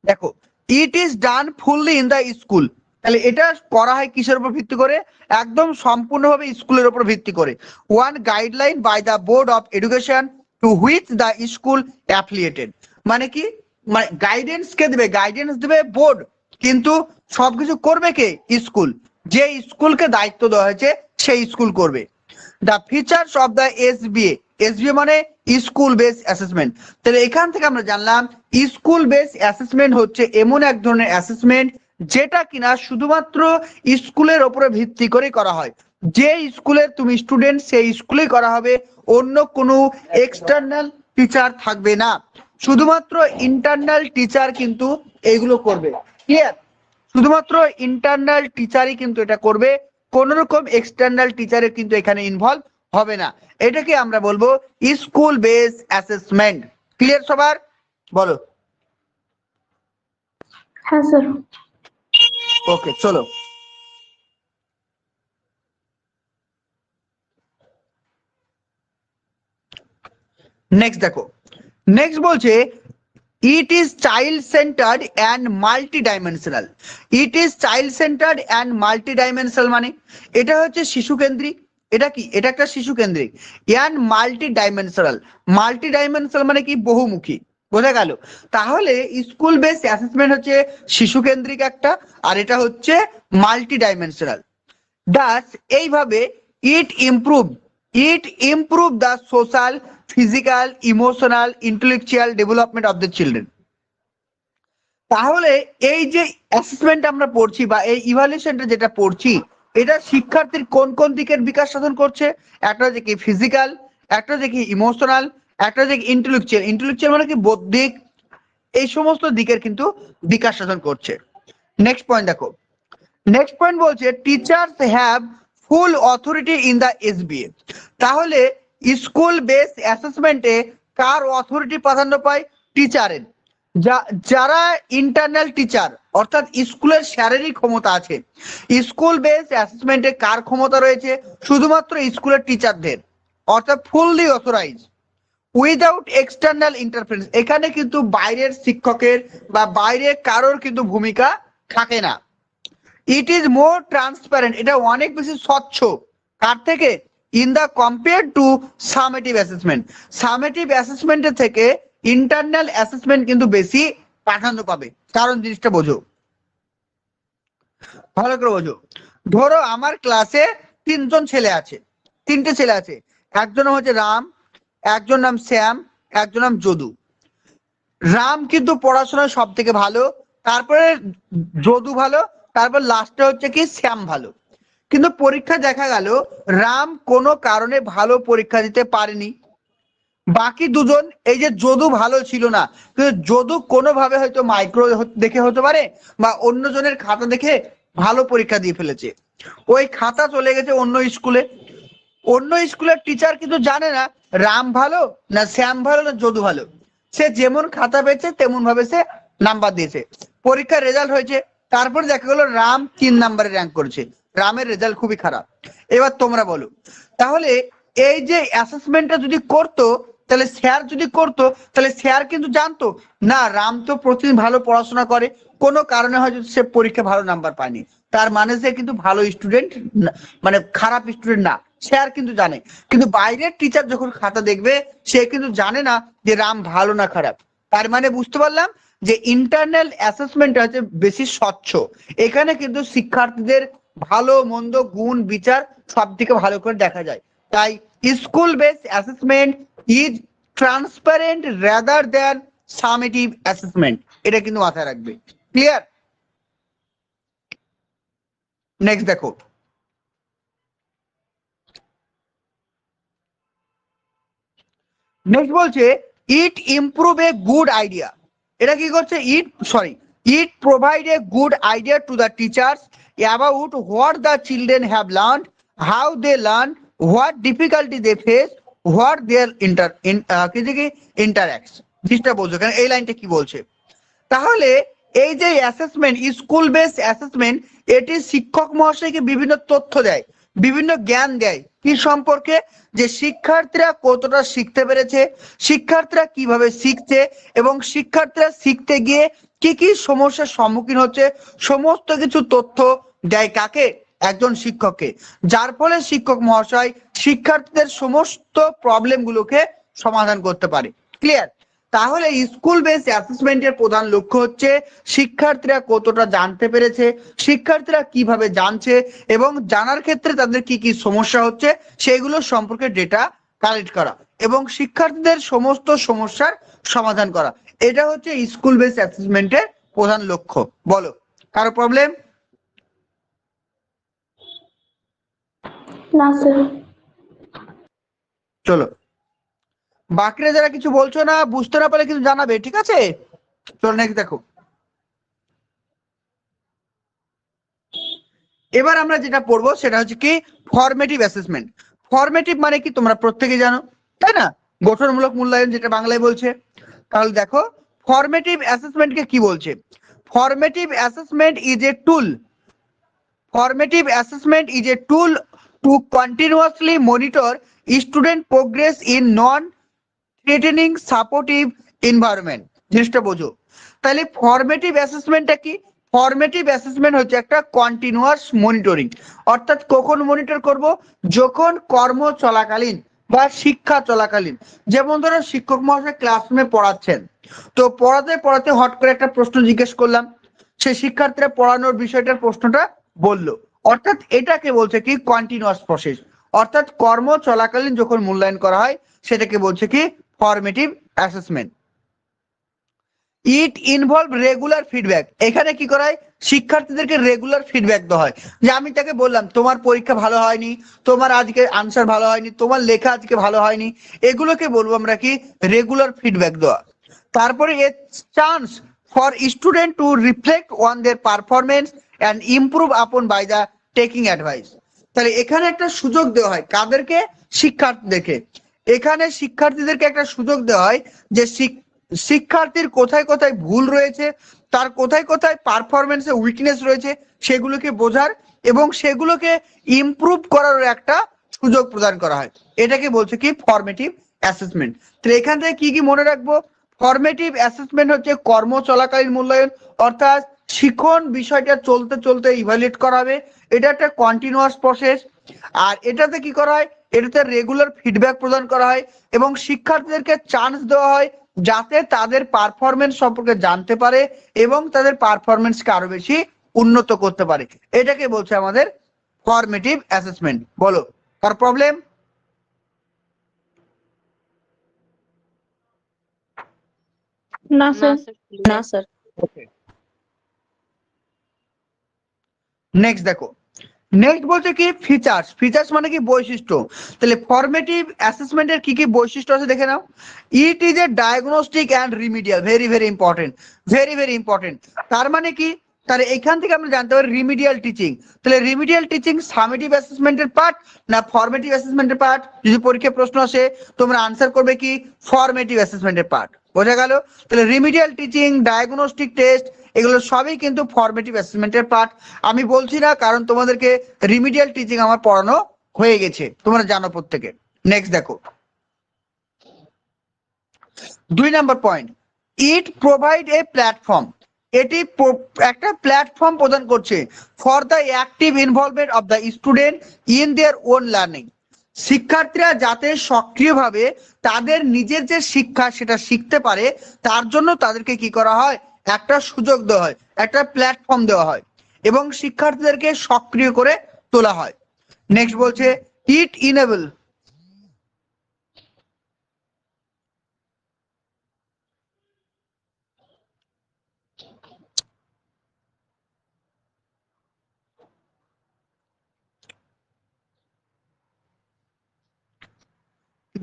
দেখো it is done fully in the school, তাহলে এটা করা হয় কিসের উপর ভিত্তি করে? একদম সম্পূর্ণভাবে স্কুলের উপর ভিত্তি করে। One guideline by the board of education to which the school affiliated. মানে কি, মানে গাইডেন্স কে দেবে? গাইডেন্স দেবে বোর্ড, কিন্তু সবকিছু করবে কে? স্কুল। যে স্কুলকে দায়িত্ব দেওয়া হয়েছে সেই স্কুল করবে। The features of the SBA, SBA মানে স্কুল বেস অ্যাসেসমেন্ট। তাহলে এখান থেকে আমরা জানলাম স্কুল বেস অ্যাসেসমেন্ট হচ্ছে এমন এক ধরনের অ্যাসেসমেন্ট যেটা কিনা শুধুমাত্র স্কুলের উপরে ভিত্তি করে করা হয়। যে স্কুলের তুমি স্টুডেন্ট সেই স্কুলেই করা হবে, অন্য কোনো এক্সটার্নাল টিচার থাকবে না, শুধুমাত্র ইন্টারনাল টিচার কিন্তু এইগুলো করবে। ক্লিয়ার? শুধুমাত্র ইন্টারনাল টিচারই কিন্তু এটা করবে, কোন রকম এক্সটার্নাল টিচারের কিন্তু এখানে ইনভলভ হবে না। এটাকে আমরা বলবো স্কুল বেস অ্যাসেসমেন্ট। ক্লিয়ার সবার? বলো। হ্যাঁ স্যার। ওকে চলো, নেক্সট দেখো, নেক্সট বলছে it is child centred and multi dimensional. It is child centred and multi dimensional মানে এটা হচ্ছে শিশু কেন্দ্রিক। এটা কি? এটা একটা শিশু কেন্দ্রিক। And multi dimensional, multi dimensional মানে কি? বহুমুখী। বোঝা গেল? তাহলে স্কুল বেস অ্যাসেসমেন্ট হচ্ছে শিশু কেন্দ্রিক একটা, আর এটা হচ্ছে মাল্টি ডাইমেনশনাল। দাস এইভাবে it improve the social, physical, emotional, intellectual development of the children. তাহলে এই যে অ্যাসেসমেন্ট আমরা পড়ছি বা এই ইভালুয়েশনটা যেটা পড়ছি, এটা শিক্ষার্থীর কোন কোন দিকের বিকাশ সাধন করছে? একটা হচ্ছে কি ফিজিক্যাল, একটা হচ্ছে কি ইমোশনাল, একটা হচ্ছে কি ইন্টেলেকচুয়াল। ইন্টেলেকচুয়াল মানে কি? বৌদ্ধিক, এই সমস্ত দিকের কিন্তু বিকাশ সাধন করছে। নেক্সট পয়েন্ট দেখো, নেক্সট পয়েন্ট বলছে teachers have full authority in the SBA. তাহলে স্কুল বেস অ্যাসেসমেন্টে কার অথরিটি প্রাধান্য পায়? টিচারের। যারা ইন্টারনাল টিচার অর্থাৎ স্কুলের শারীরিক ক্ষমতা আছে, স্কুল বেস অ্যাসেসমেন্টে কার ক্ষমতা রয়েছে? শুধুমাত্র স্কুলের টিচারদের, অর্থাৎ fully authorize without external interference. এখানে কিন্তু বাইরের শিক্ষকের বা বাইরে কারোর কিন্তু ভূমিকা থাকে না। ইট ইজ মোর ট্রান্সপারেন্ট, এটা অনেক বেশি স্বচ্ছ। কার থেকে? In the compare to summative assessment. Summative অ্যাসেসমেন্টের থেকে ইন্টারনাল অ্যাসেসমেন্ট কিন্তু বেশি প্রাধান্য পাবে। কারণ জিনিসটা বোঝো, ভালো করে বোঝো। ধরো আমার ক্লাসে তিনটে ছেলে আছে, একজন হচ্ছে রাম, একজন নাম শ্যাম, একজন নাম যদু। রাম কিন্তু পড়াশোনায় সব থেকে ভালো, তারপরে যদু ভালো, তারপর লাস্টে হচ্ছে কি শ্যাম ভালো। কিন্তু পরীক্ষা দেখা গেল রাম কোনো কারণে ভালো পরীক্ষা দিতে পারেনি। বাকি দুজন, এই যে যদু ভালো ছিল না, কিন্তু যদু কোনোভাবে হয়তো মাইক্রো দেখে হতে পারে বা অন্যজনের খাতা দেখে ভালো পরীক্ষা দিয়ে ফেলেছে। ওই খাতা চলে গেছে অন্য স্কুলে। অন্য স্কুলের টিচার কিন্তু জানে না রাম ভালো না শ্যাম ভালো না যদু ভালো। সে যেমন খাতা পেয়েছে তেমন ভাবে সে নাম্বার দিয়েছে। পরীক্ষার রেজাল্ট হয়েছে, তারপরে দেখা গেল রাম 3 নাম্বারে র্যাঙ্ক করেছে, রামের রেজাল্ট খুবই খারাপ। এবার তোমরা বলো, তাহলে এই যে অ্যাসেসমেন্টটা যদি করতো, তাহলে স্যার যদি করতো, তাহলে স্যার কিন্তু জানতো না রাম তো প্রতিদিন ভালো পড়াশোনা করে, কোনো কারণে হয়তো সে পরীক্ষা ভালো নাম্বার পায়নি, তার মানে সে কিন্তু ভালো স্টুডেন্ট, মানে খারাপ স্টুডেন্ট না, স্যার কিন্তু জানে। কিন্তু বাইরের টিচার যখন খাতা দেখবে সে কিন্তু জানে না যে রাম ভালো না খারাপ। তার মানে বুঝতে পারলাম যে ইন্টারনাল অ্যাসেসমেন্ট হচ্ছে বেশি স্বচ্ছ। এখানে কিন্তু শিক্ষার্থীদের ভালো মন্দ গুণ বিচার সব থেকে ভালো করে দেখা যায়। তাই school base assessment is transparent rather than summative assessment, এটা কিন্তু মাথায় রাখবে। ক্লিয়ার? নেক্সট দেখো, নেক্সট বলছে it improve a good idea. এটা কি করছে? It provide a good idea to the teachers about what the children have learn, how they learn, what difficulty they face, what their interacts. জিনিসটা বলছো কেন, এই লাইনটা কি বলছে? তাহলে এই যে অ্যাসেসমেন্ট, স্কুল বেস অ্যাসেসমেন্ট, এটি শিক্ষক মহাশয়কে বিভিন্ন তথ্য দেয়, বিভিন্ন জ্ঞান দেয়। কি সম্পর্কে? যে শিক্ষার্থীরা কতটা শিখতে পেরেছে, শিক্ষার্থীরা কিভাবে শিখছে, এবং শিক্ষার্থীরা শিখতে গিয়ে কি কি সমস্যার সম্মুখীন হচ্ছে, সমস্ত কিছু তথ্য দেয় কাকে? একজন শিক্ষককে। যার ফলে শিক্ষক মহাশয় শিক্ষার্থীদের সমস্ত প্রবলেম গুলোকে সমাধান করতে পারে। ক্লিয়ার? তাহলে স্কুল বেস অ্যাসেসমেন্টের প্রধান লক্ষ্য হচ্ছে শিক্ষার্থীরা কতটা জানতে পেরেছে, শিক্ষার্থীরা কিভাবে জানছে, এবং জানার ক্ষেত্রে তাদের কি কি সমস্যা হচ্ছে সেগুলো সম্পর্কে ডেটা কালেক্ট করা এবং শিক্ষার্থীদের সমস্ত সমস্যার সমাধান করা। এটা হচ্ছে স্কুল বেস অ্যাসেসমেন্টের প্রধান লক্ষ্য। বলো, কারো প্রবলেম? না স্যার। চলো, বাকিরা যারা কিছু বলছো না, বুঝতে না পারলে কিন্তু জানাবে, ঠিক আছে? চলো নেক্সট দেখো। এবার আমরা যেটা পড়বো সেটা হচ্ছে কি ফরমেটিভ অ্যাসেসমেন্ট। ফরমেটিভ মানে কি তোমরা প্রত্যেকে জানো, তাই না? গঠনমূলক মূল্যায়ন, যেটা বাংলায় বলছে। তাহলে দেখো ফরমেটিভ অ্যাসেসমেন্টকে কি বলছে। Formative assessment is a tool, formative assessment is a tool two continuously monitor student progress in non threatening supportive environment. জিনিসটা বোঝো। তাহলে ফরমেটিভ অ্যাসেসমেন্টটা কি? ফরমেটিভ অ্যাসেসমেন্ট হচ্ছে একটা কন্টিনিউয়াস মনিটরিং। অর্থাৎ কখন মনিটর করব? যখন কর্ম চলাকালীন বা শিক্ষা চলাকালীন। যেমন ধরো শিক্ষক মহাশয় ক্লাসরুমে পড়াচ্ছেন, তো পড়াতে পড়াতে হট করে একটা প্রশ্ন জিজ্ঞেস করলাম, সে শিক্ষার্থীরা পড়ানোর বিষয়টার প্রশ্নটা বললো, অর্থাৎ এটাকে বলছে কি কন্টিনিউয়াস প্রসেস। অর্থাৎ কর্ম চলাকালীন যখন মূল্যায়ন করা হয় সেটাকে বলছে কি ফরমেটিভ অ্যাসেসমেন্ট। ইট ইনভলভ রেগুলার ফিডব্যাক। এখানে কি করা হয়? শিক্ষার্থীদেরকে রেগুলার ফিডব্যাক দেওয়া হয়। যে আমি তাকে বললাম তোমার পরীক্ষা ভালো হয়নি, তোমার আজকে আনসার ভালো হয়নি, তোমার লেখা আজকে ভালো হয়নি, এগুলোকে বলবো আমরা কি রেগুলার ফিডব্যাক দেওয়া। তারপরে এ chance for student two reflect on their performance and improve আপন বাই দ্য টেকিং অ্যাডভাইস। তাহলে এখানে একটা সুযোগ দেওয়া হয় কাদেরকে? শিক্ষার্থীদেরকে। এখানে শিক্ষার্থীদেরকে একটা সুযোগ দেওয়া হয় যে শিক্ষার্থীর কোথায় কোথায় ভুল রয়েছে, তার কোথায় কোথায় পারফরমেন্সে উইকনেস রয়েছে সেগুলোকে বোঝার এবং সেগুলোকে ইমপ্রুভ করার একটা সুযোগ প্রদান করা হয়। এটাকে বলছে কি? Formative assessment. তো এখান থেকে কি কি মনে রাখবো? ফরমেটিভ অ্যাসেসমেন্ট হচ্ছে কর্ম চলাকালীন মূল্যায়ন, অর্থাৎ শিখন বিষয়টা চলতে চলতে ইভালুয়েট করা হবে। এটা একটা কন্টিনিউয়াস প্রসেস। আর এটাতে কি করা হয়? এটাতে রেগুলার ফিডব্যাক প্রদান করা হয় এবং শিক্ষার্থীদেরকে চান্স দেওয়া হয় যাতে তাদের পারফরমেন্স সম্পর্কে জানতে পারে এবং তাদের পারফরমেন্সকে আরো বেশি উন্নত করতে পারে। এটাকে বলছে আমাদের ফরমেটিভ অ্যাসেসমেন্ট। বলো, কার প্রবলেম? না স্যার। না স্যার। নেক্সট দেখো, নেক্সট বলছে কি? ফিচার্স। ফিচার্স মানে কি? বৈশিষ্ট্য। তাহলে ফরমেটিভ অ্যাসেসমেন্টের কি কি বৈশিষ্ট্য আছে দেখে নাও। It is a diagnostic and remedial. Very very important, very very important. তার মানে কি? তাহলে এখান থেকে আমরা জানতে পারি রিমিডিয়াল টিচিং। তাহলে রিমিডিয়াল টিচিং সামেটিভ অ্যাসেসমেন্টের পার্ট না ফরমেটিভ অ্যাসেসমেন্টের পার্ট? যদি পরীক্ষায় প্রশ্ন আসে তোমরা আনসার করবে কি? ফরমেটিভ অ্যাসেসমেন্টের পার্ট। বোঝা গেল? তাহলে রিমিডিয়াল টিচিং, ডায়াগনস্টিক টেস্ট, এগুলো সবই কিন্তু ফরমেটিভ অ্যাসেসমেন্টের পার্ট। আমি বলছি না, কারণ তোমাদেরকে রিমিডিয়াল টিচিং আমার পড়ানো হয়ে গেছে, তোমরা জানো প্রত্যেকে। নেক্সট দেখো, 2 নাম্বার পয়েন্ট, ইট প্রোভাইড এ প্ল্যাটফর্ম। এটি একটা প্ল্যাটফর্ম প্রদান করছে for the active involvement of the student in their own learning. শিক্ষার্থীরা যাতে সক্রিয়ভাবে তাদের নিজের যে শিক্ষা সেটা শিখতে পারে তার জন্য তাদেরকে কি করা হয়? একটা সুযোগ দেওয়া হয়, একটা প্ল্যাটফর্ম দেওয়া হয় এবং শিক্ষার্থীদেরকে সক্রিয় করে তোলা হয়। নেক্সট বলছে ইট ইনেবল।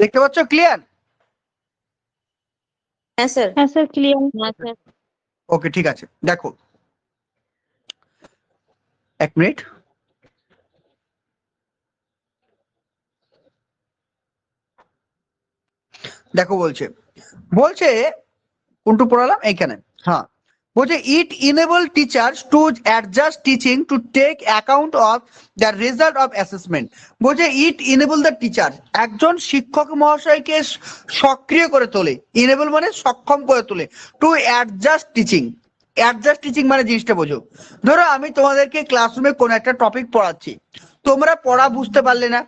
দেখতে পাচ্ছ ক্লিয়ার? হ্যাঁ স্যার। হ্যাঁ স্যার, ক্লিয়ার। না স্যার। ওকে, ঠিক আছে। দেখো, 1 মিনিট। দেখো বলছে বলছে কোনটু পড়ালাম? এইখানে। হ্যাঁ, বলছে it enable teachers to adjust teaching to take account of the result of assessment. বলছে ইট ইনেবল দ্য টিচার, একজন শিক্ষক মহাশয়কে সক্রিয় করে তোলে। ইনেবল মানে সক্ষম করে তোলে। Two adjust teaching. Adjust teaching মানে জিনিসটা বোঝো। ধরো আমি তোমাদেরকে ক্লাসরুমে কোনো একটা টপিক পড়াচ্ছি, তোমরা পড়া বুঝতে পারলে না,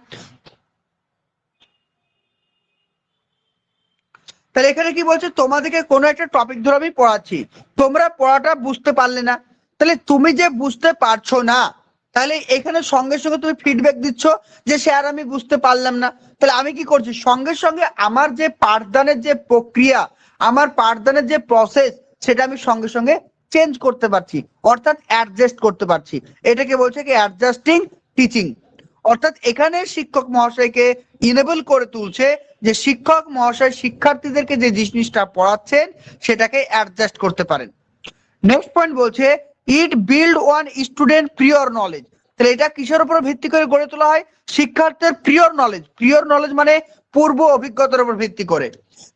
তাহলে এখানে কি বলছে? তোমাদেরকে কোনো একটা টপিক ধরে আমি পড়াচ্ছি, তোমরা পড়াটা বুঝতে পারলে না। তাহলে তুমি যে বুঝতে পারছো না, তাহলে এখানে সঙ্গে সঙ্গে তুমি ফিডব্যাক দিচ্ছ যে স্যার আমি বুঝতে পারলাম না। তাহলে আমি কি করছি? সঙ্গে সঙ্গে আমার যে পাঠদানের যে প্রক্রিয়া, আমার পাঠদানের যে প্রসেস, সেটা আমি সঙ্গে সঙ্গে চেঞ্জ করতে পারছি, অর্থাৎ অ্যাডজাস্ট করতে পারছি। এটাকে বলছে কি? Adjusting teaching. অর্থাৎ এখানে শিক্ষক মহাশয়কে ইনেবল করে তুলছে যে শিক্ষক মহাশয় শিক্ষার্থীদেরকে যে জিনিসটা পড়াচ্ছেন সেটাকে অ্যাডজাস্ট করতে পারেন। নেক্সট পয়েন্ট বলছে ইট বিল্ড ওয়ান স্টুডেন্ট প্রিয়র নলেজ। তাহলে এটা কিসের উপর ভিত্তি করে গড়ে তোলা হয়? শিক্ষার্থীর প্রিয়র নলেজ। প্রিয়র নলেজ মানে পূর্ব অভিজ্ঞতার উপর ভিত্তি করে।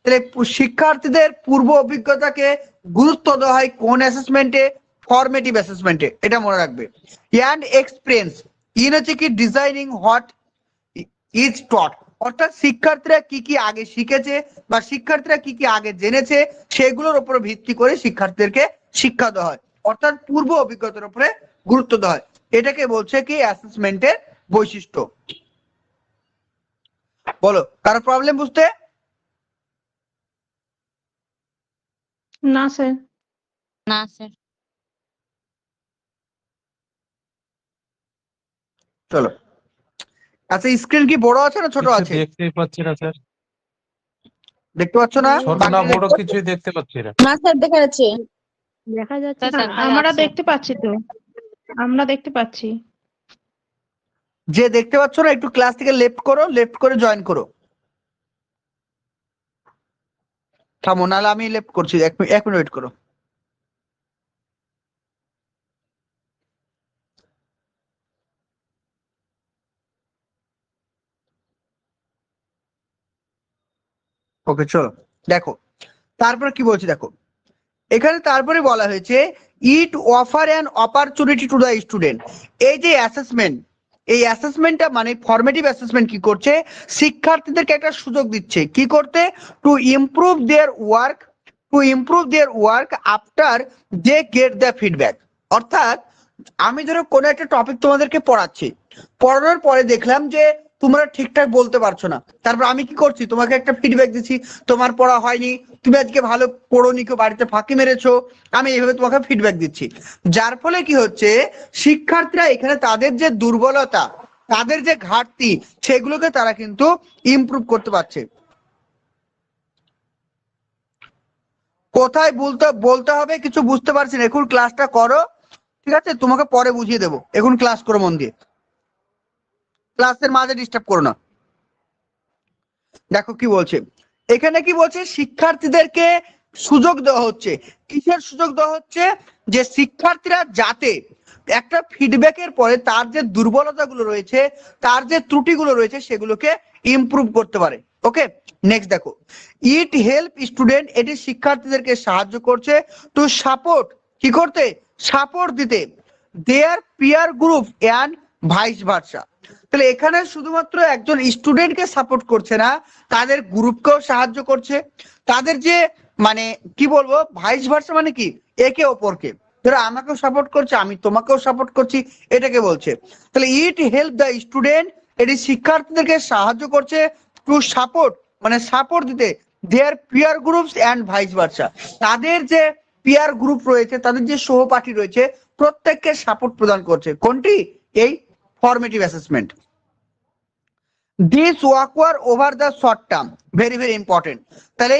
তাহলে শিক্ষার্থীদের পূর্ব অভিজ্ঞতাকে গুরুত্ব দেওয়া হয় কোন অ্যাসেসমেন্টে? ফরমেটিভ অ্যাসেসমেন্টে। এটা মনে রাখবে। অ্যান্ড এক্সপিরিয়েন্স ইন হচ্ছে কি? Designing what is taught. অর্থাৎ শিক্ষার্থীরা কি কি আগে শিখেছে বা শিক্ষার্থীরা কি কি আগে জেনেছে সেগুলোর উপর ভিত্তি করে শিক্ষার্থীদেরকে শিক্ষা দেওয়া হয়, অর্থাৎ পূর্ব অভিজ্ঞতার উপরে গুরুত্ব দেওয়া হয়। এটাকে বলছে কি? অ্যাসেসমেন্টের বৈশিষ্ট্য। বলো, কারো প্রবলেম বুঝতে? না স্যার। না স্যার। চলো, আচ্ছা স্ক্রিন কি বড় আছে না ছোট কিছু আছে? দেখতেই পাচ্ছি না স্যার। দেখতে পাচ্ছ না? ছোট না বড় কিছুই দেখতে পাচ্ছি না। না স্যার, দেখা যাচ্ছে। দেখা যাচ্ছে স্যার, না। দেখা আমরা যাচ্ছে। দেখতে পাচ্ছি তো। আমরা দেখতে পাচ্ছি। যে দেখতে পাচ্ছ না একটু ক্লাস থেকে লেফট করো, লেফট করে জয়েন করো। থামো, নাহলে আমি লেফট করছি, এক মিনিট ওয়েট করো। ওকে চলো দেখো, তারপরে কি বলছি দেখো, এখানে তারপরে বলা হয়েছে it offer an opportunity to the student. এই যে অ্যাসেসমেন্ট, এই অ্যাসেসমেন্টটা মানে ফরমেটিভ অ্যাসেসমেন্ট কি করছে, শিক্ষার্থীদেরকে একটা সুযোগ দিচ্ছে কি করতে, to improve their work after they get the feedback. অর্থাৎ আমি ধরো কোনো একটা টপিক তোমাদেরকে পড়াচ্ছি, পড়ানোর পরে দেখলাম যে তোমরা ঠিকঠাক বলতে পারছো না, তারপর আমি কি করছি, তোমাকে একটা ফিডব্যাক দিচ্ছি, তোমার পড়া হয়নি, তুমি আজকে ভালো পড়োনি, কেউ বাড়িতে ফাঁকি মেরেছো, আমি এইভাবে তোমাকে ফিডব্যাক দিচ্ছি। যার ফলে কি হচ্ছে, শিক্ষার্থীরা এখানে তাদের যে দুর্বলতা, তাদের যে ঘাটতি, সেগুলোকে তারা কিন্তু ইমপ্রুভ করতে পারছে। কোথায় বলতে হবে কিছু বুঝতে পারছি না, এখন ক্লাসটা করো, ঠিক আছে, তোমাকে পরে বুঝিয়ে দেবো, এখন ক্লাস করো মন দিয়ে, ক্লাসের মাঝে ডিস্টার্ব করো না। দেখো কি বলছে এখানে, কি বলছে, শিক্ষার্থীদেরকে সুযোগ দেওয়া হচ্ছে। কিসের সুযোগ দেওয়া হচ্ছে, যে শিক্ষার্থীরা যাতে একটা ফিডব্যাকের পরে তার যে দুর্বলতাগুলো রয়েছে, তার যে ত্রুটিগুলো রয়েছে, সেগুলোকে ইমপ্রুভ করতে পারে। ওকে, নেক্সট দেখো, ইট হেল্প স্টুডেন্ট, এটি শিক্ষার্থীদেরকে সাহায্য করছে টু সাপোর্ট, কি করতে, সাপোর্ট দিতে their peer group and vice versa. তাহলে এখানে শুধুমাত্র একজন স্টুডেন্টকে সাপোর্ট করছে না, তাদের গ্রুপকেও সাহায্য করছে, তাদের যে মানে কি বলবো ভাইস ভার্সা মানে কি, একে অপরকে, ধরো আমাকেও সাপোর্ট করছে, আমি তোমাকেও সাপোর্ট করছি, এটাকে বলছে। তাহলে ইট হেল্প দ্য স্টুডেন্ট, এটি শিক্ষার্থীদেরকে সাহায্য করছে টু সাপোর্ট, মানে সাপোর্ট দিতে their peer groups and vice versa, তাদের যে পিয়ার গ্রুপ রয়েছে, তাদের যে সহপাঠী রয়েছে, প্রত্যেককে সাপোর্ট প্রদান করছে। কোনটি, এই formative assessment. This work over the short term, very very important. তাহলে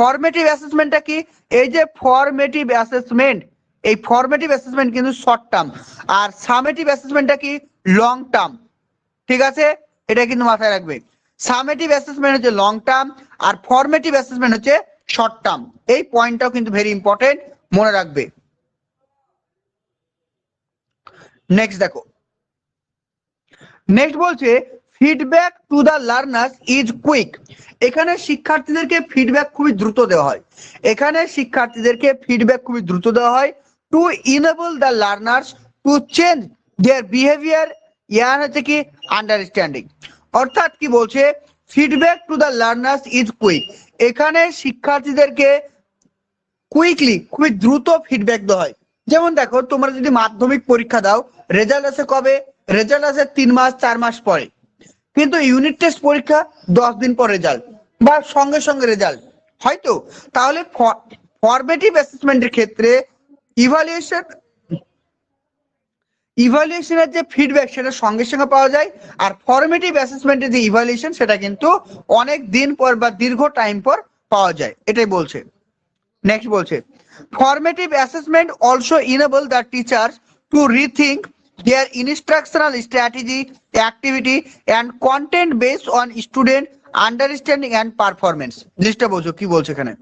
ফরমেটিভ অ্যাসেসমেন্টটা কি, এই যে ফরমেটিভ অ্যাসেসমেন্ট, এই ফরমেটিভ অ্যাসেসমেন্ট কিন্তু শর্ট টার্ম, আর সামেটিভ অ্যাসেসমেন্টটা কি লং টার্ম। ঠিক আছে, এটা কিন্তু মাথায় রাখবে, সামেটিভ অ্যাসেসমেন্ট হচ্ছে লং টার্ম, আর ফরমেটিভ অ্যাসেসমেন্ট হচ্ছে শর্ট টার্ম। এই পয়েন্টটাও কিন্তু ভেরি ইম্পর্টেন্ট, মনে রাখবে। নেক্সট দেখো, নেক্সট বলছে feedback to the learners is quick. এখানে শিক্ষার্থীদেরকে ফিডব্যাক খুবই দ্রুত দেওয়া হয়, এখানে শিক্ষার্থীদেরকে ফিডব্যাক খুবই দ্রুত দেওয়া হয় to enable the learners to change their behaviour ইয়ার হচ্ছে কি আন্ডারস্ট্যান্ডিং। অর্থাৎ কি বলছে, feedback to the learners is quick, এখানে শিক্ষার্থীদেরকে কুইকলি, খুবই দ্রুত ফিডব্যাক দেওয়া হয়। যেমন দেখো, তোমরা যদি মাধ্যমিক পরীক্ষা দাও, রেজাল্ট আসে কবে, রেজাল্ট আসে 3 মাস 4 মাস পরে, কিন্তু ইউনিট টেস্ট পরীক্ষা 10 দিন পর রেজাল্ট, বা সঙ্গে সঙ্গে রেজাল্ট হয়তো। তাহলে ফরমেটিভ অ্যাসেসমেন্টের ক্ষেত্রে ইভালুয়েশনের যে ফিডব্যাক, সেটা সঙ্গে সঙ্গে পাওয়া যায়, আর ফরমেটিভ অ্যাসেসমেন্টের যে ইভালুয়েশন, সেটা কিন্তু অনেক দিন পর বা দীর্ঘ টাইম পর পাওয়া যায়, এটাই বলছে। নেক্সট বলছে formative assessment also enable the teachers to rethink their instructional strategy, activity and content based on student understanding and performance। জিনিসটা বোঝো কি বলছে এখানে,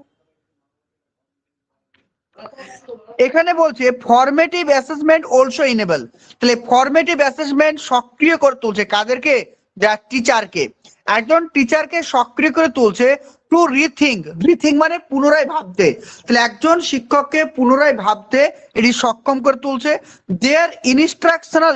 এখানে বলছে ফরমেটিভ অ্যাসেসমেন্ট অলসো ইনেবল। তাহলে ফরমেটিভ অ্যাসেসমেন্ট সক্রিয় করে তুলছে কাদেরকে, যা টিচারকে, একজন টিচারকে সক্রিয় করে তুলছে টু রিথিঙ্ক মানে পুনরায় ভাবতে। তাহলে একজন শিক্ষককে পুনরায় ভাবতে এটি সক্ষম করে তুলছে। দেয়ার ইনস্ট্রাকশনাল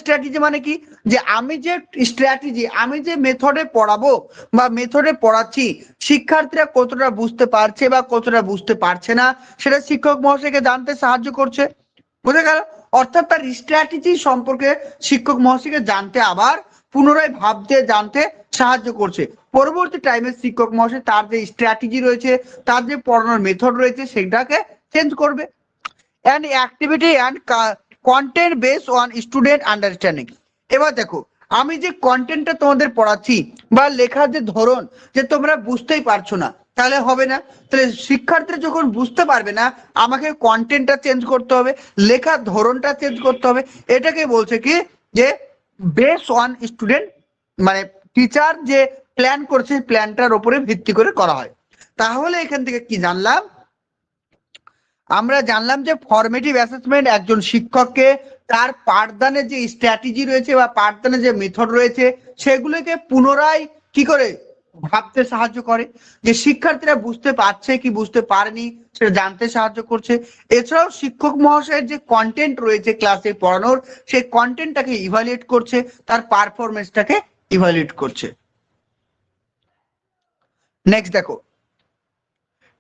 স্ট্র্যাটেজি মানে কি, যে আমি যে স্ট্র্যাটেজি, আমি যে মেথডে পড়াবো বা মেথডে পড়াচ্ছি, শিক্ষার্থীরা কতটা বুঝতে পারছে বা কতটা বুঝতে পারছে না, সেটা শিক্ষক মহাশয়কে জানতে সাহায্য করছে। বুঝে গেল, অর্থাৎ তার স্ট্র্যাটেজি সম্পর্কে শিক্ষক মহাশয়কে জানতে, আবার পুনরায় ভাবতে জানতে সাহায্য করছে। পরবর্তী টাইমে শিক্ষক মহাশয় তার যে স্ট্র্যাটেজি রয়েছে, তার যে পড়ানোর মেথড রয়েছে, সেটাকে চেঞ্জ করবে। And activity and content based on student understanding. এবার দেখো, আমি যে কন্টেন্টটা তোমাদের পড়াচ্ছি বা লেখার যে ধরন, যে তোমরা বুঝতেই পারছো না, তাহলে হবে না। তাহলে শিক্ষার্থীরা যখন বুঝতে পারবে না, আমাকে কন্টেন্টটা চেঞ্জ করতে হবে, লেখার ধরনটা চেঞ্জ করতে হবে। এটাকে বলছে কি, যে বেস অন স্টুডেন্ট, মানে টিচার যে প্ল্যান করছে প্ল্যানটার উপরে ভিত্তি করে করা হয়। তাহলে এখান থেকে কি জানলাম, আমরা জানলাম যে ফরমেটিভ অ্যাসেসমেন্ট একজন শিক্ষককে তার পাঠদানের যে স্ট্র্যাটেজি রয়েছে বা পাঠদানের যে মেথড রয়েছে সেগুলোকে পুনরায় কি করে ভাবতে সাহায্য করে, যে শিক্ষার্থীরা বুঝতে পারছে কি বুঝতে পারেনি সেটা জানতে সাহায্য করছে। এছাড়াও শিক্ষক মহাশয়ের যে কন্টেন্ট রয়েছে ক্লাসে পড়ানোর সেই কন্টেন্টটাকে ইভালুয়েট করছে, তার পারফরমেন্সটাকে ইভালুয়েট করছে। নেক্সট দেখো,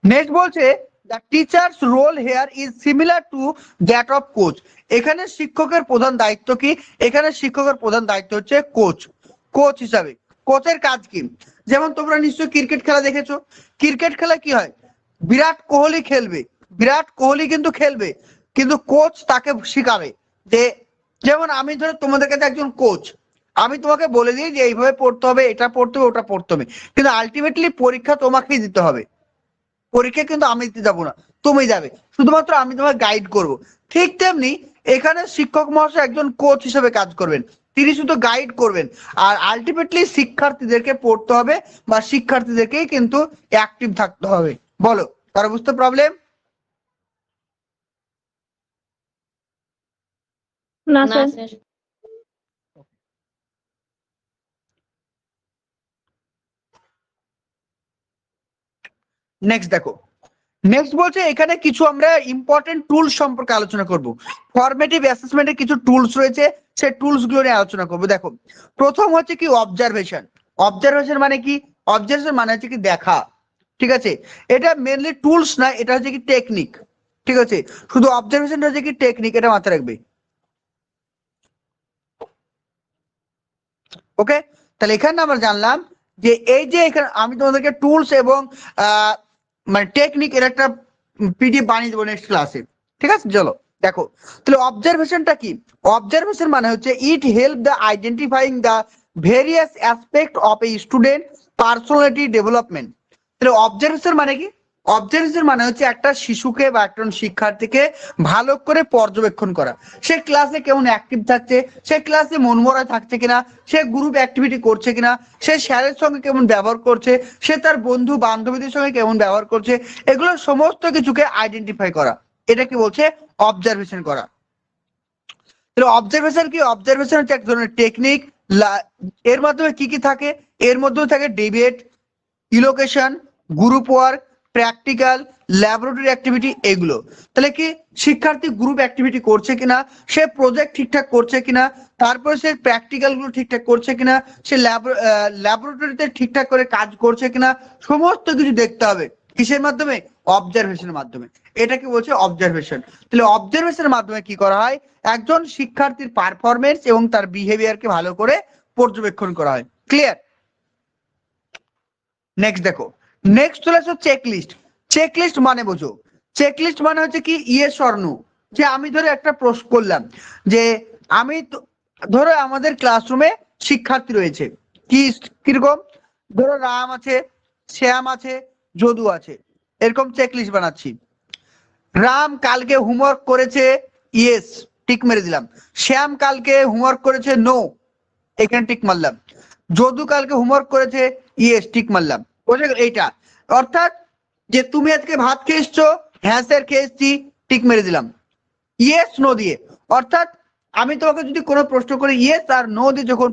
নেক্সট বলছে the teachers role here is similar to that of coach. এখানে শিক্ষকের প্রধান দায়িত্ব কি, এখানে শিক্ষকের প্রধান দায়িত্ব হচ্ছে কোচ। কোচ হিসাবে কোচের কাজ কি, যেমন তোমরা নিশ্চয়ই ক্রিকেট খেলা দেখেছো, ক্রিকেট খেলা কি হয়, বিরাট কোহলি খেলবে, বিরাট কোহলি কিন্তু খেলবে, কিন্তু কোচ তাকে শিখাবে যে, যেমন আমি ধরো তোমাদের কাছে একজন কোচ, আমি তোমাকে বলে দিই যে এইভাবে পড়তে হবে, এটা পড়তে হবে, ওটা পড়তে হবে, কিন্তু আলটিমেটলি পরীক্ষা তোমাকেই দিতে হবে, পরীক্ষা কিন্তু আমি দিতে যাবো না, তুমি যাবে, শুধুমাত্র আমি তোমাকে গাইড করব। ঠিক তেমনি এখানে শিক্ষক মহাশয় একজন কোচ হিসেবে কাজ করবেন, তিনি শুধু গাইড করবেন, আর আলটিমেটলি শিক্ষার্থীদেরকে পড়তে হবে বা শিক্ষার্থীদেরকেই কিন্তু অ্যাক্টিভ থাকতে হবে। বলো, তারা বুঝতে প্রবলেম? না না স্যার। স্যার। নেক্সট দেখো, নেক্সট বলছে এখানে কিছু আমরা ইম্পর্টেন্ট টুলস সম্পর্কে আলোচনা করব। ফরমেটিভ অ্যাসেসমেন্টের কিছু টুলস রয়েছে, সেই টুলস গুলো নিয়ে আলোচনা করব। দেখো, প্রথম হচ্ছে কি অবজারভেশন। অবজারভেশন মানে কি, অবজারভেশন মানে হচ্ছে কি দেখা, ঠিক আছে, এটা মেনলি টুলস না, এটা হচ্ছে কি টেকনিক, ঠিক আছে, শুধু অবজারভেশনটা হচ্ছে কি টেকনিক, এটা মাথায় রাখবে। ওকে, তাহলে এখানে আমরা জানলাম যে এই যে এখানে আমি তোমাদেরকে টুলস এবং মানে টেকনিক এর একটা পিডিএফ বানিয়ে দেবো নেক্সট ক্লাসে, ঠিক আছে। চলো দেখো, তাহলে অবজারভেশনটা কি, অবজারভেশন মানে হচ্ছে it help the identifying the various aspect of a student personality development. তাহলে অবজারভেশন মানে কি, অবজারভেশন মানে হচ্ছে একটা শিশুকে বা একজন শিক্ষার্থীকে ভালো করে পর্যবেক্ষণ করা, সে ক্লাসে কেমন অ্যাক্টিভ থাকছে, সে ক্লাসে মনমরা থাকছে কিনা, সে গ্রুপ অ্যাক্টিভিটি করছে কিনা, সে স্যারের সঙ্গে কেমন ব্যবহার করছে, সে তার বন্ধু বান্ধবীদের সঙ্গে কেমন ব্যবহার করছে, এগুলো সমস্ত কিছুকে আইডেন্টিফাই করা, এটা কি বলছে অবজারভেশন করা। তাহলে অবজারভেশন কি, অবজারভেশন হচ্ছে এক ধরনের টেকনিক। এর মাধ্যমে কি কি থাকে, এর মধ্যে থাকে debate, elocution, group work, practical, laboratory activity, এগুলো। তাহলে কি শিক্ষার্থী গ্রুপ অ্যাক্টিভিটি করছে কিনা, সে প্রজেক্ট ঠিকঠাক করছে কিনা, তারপরে সে প্র্যাকটিক্যাল গুলো ঠিকঠাক করছে কিনা, সে ল্যাবরেটরিতে ঠিকঠাক করে কাজ করছে কিনা, সমস্ত কিছু দেখতে হবে কিসের মাধ্যমে, অবজারভেশনের মাধ্যমে, এটাকে বলছে অবজারভেশন। তাহলে অবজারভেশনের মাধ্যমে কি করা হয়, একজন শিক্ষার্থীর পারফরমেন্স এবং তার বিহেভিয়ারকে ভালো করে পর্যবেক্ষণ করা হয়। ক্লিয়ার? নেক্সট দেখো, নেক্সট চলে আসো চেকলিস্ট। চেকলিস্ট মানে বোঝো, চেকলিস্ট মানে হচ্ছে কি ইয়েস অর নো, যে আমি ধরে একটা প্রশ্ন করলাম যে আমি ধরো আমাদের ক্লাসরুমে শিক্ষার্থী রয়েছে, কি কিরকম, ধরো রাম আছে, শ্যাম আছে, যদু আছে, এরকম চেকলিস্ট বানাচ্ছি। রাম কালকে হোমওয়ার্ক করেছে, ইয়েস, টিক মেরে দিলাম। শ্যাম কালকে হোমওয়ার্ক করেছে, নো, এখানে টিক মারলাম। যদু কালকে হোমওয়ার্ক করেছে, ইয়েস, টিক মারলাম। বুঝে গেল এইটা? অর্থাৎ যে তুমি আজকে ভাত খেয়েছো, হ্যাঁ স্যার খেয়েছি, টিক মেরে দিলাম ইয়েস নো দিয়ে। অর্থাৎ আমি তোমাকে যদি কোনো প্রশ্ন করি ইয়েস আর নো দিয়ে যখন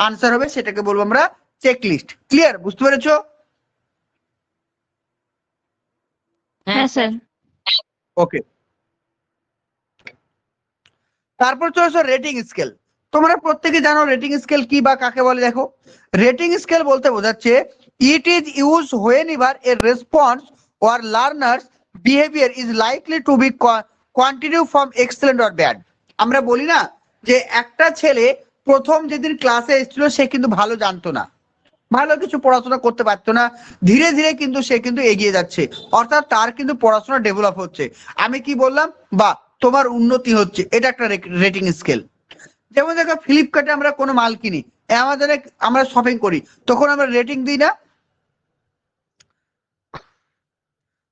আনসার হবে সেটাকে বলবো আমরা চেকলিস্ট। ক্লিয়ার? বুঝতে পেরেছো? হ্যাঁ স্যার। ওকে, তারপর চলে আসো রেটিং স্কেল। তোমরা প্রত্যেকে জানো রেটিং স্কেল কি বা কাকে বলে। দেখো, রেটিং স্কেল বলতে বোঝাচ্ছে it is use when ever A response or learner's behavior is likely to be continue from excellent or bad। আমরা বলি না যে একটা ছেলে প্রথম যেদিন ক্লাসে এসেছিল সে কিন্তু ভালো জানতো না, ভালো কিছু পড়াশোনা করতে পারতো না, ধীরে ধীরে কিন্তু সে কিন্তু এগিয়ে যাচ্ছে, অর্থাৎ তার কিন্তু পড়াশোনা ডেভেলপ হচ্ছে। আমি কি বললাম, বা তোমার উন্নতি হচ্ছে, এটা একটা রেটিং স্কেল। যেমন দেখো ফ্লিপকার্টে আমরা কোনো মাল কিনি, অ্যামাজনে আমরা শপিং করি, তখন আমরা রেটিং দিই না,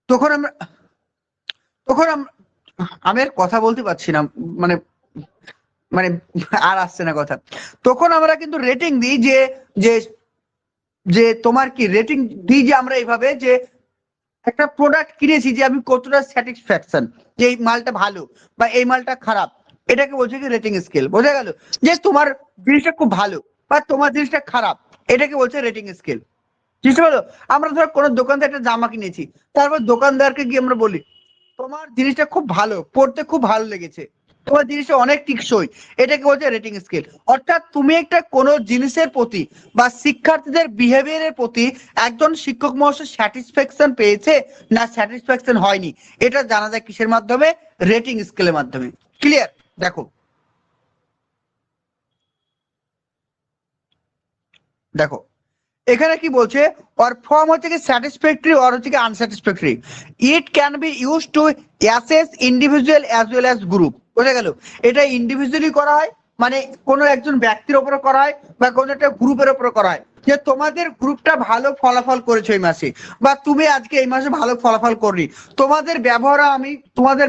তখন আমরা আমি আর কথা বলতে পারছি না, মানে মানে আর আসছে না কথা। তখন আমরা কিন্তু রেটিং দিই যে যে যে তোমার কি রেটিং দিই যে আমরা এইভাবে যে একটা প্রোডাক্ট কিনেছি যে আমি কতটা স্যাটিসফ্যাকশন, যে এই মালটা ভালো বা এই মালটা খারাপ, এটাকে বলছে কি রেটিং স্কেল। বোঝা গেল? যে তোমার জিনিসটা খুব ভালো বা তোমার জিনিসটা খারাপ, এটাকে বলছে রেটিং স্কেল। বুঝতে পারলো? আমরা ধর কোনো দোকান থেকে একটা জামা কিনেছি, তারপর দোকানদারকে গিয়ে আমরা বলি তোমার জিনিসটা খুব ভালো, পড়তে খুব ভালো লেগেছে, তোমার জিনিসটা অনেক টিকসই, এটাকে বলছে রেটিং স্কেল। অর্থাৎ তুমি একটা কোনো জিনিসের প্রতি বা শিক্ষার্থীদের বিহেভিয়ারের প্রতি একজন শিক্ষক মহাশয় স্যাটিসফ্যাকশন পেয়েছে না স্যাটিসফ্যাকশন হয়নি, এটা জানা যায় কিসের মাধ্যমে? রেটিং স্কেলের মাধ্যমে। ক্লিয়ার? দেখো দেখো এখানে কি বলছে, অর ফর্ম হচ্ছে কি স্যাটিসফ্যাক্টরি অর হচ্ছে কি unsatisfactory. It can be use to assess individual as well as group. বোঝা গেল? এটা ইন্ডিভিজুয়ালি করা হয়, মানে কোনো একজন ব্যক্তির উপরে করা হয় বা কোনো একটা গ্রুপের উপরে করা হয়, যে তোমাদের গ্রুপটা ভালো ফলাফল করেছে এই মাসে, বা তুমি আজকে এই মাসে ভালো ফলাফল করনি, তোমাদের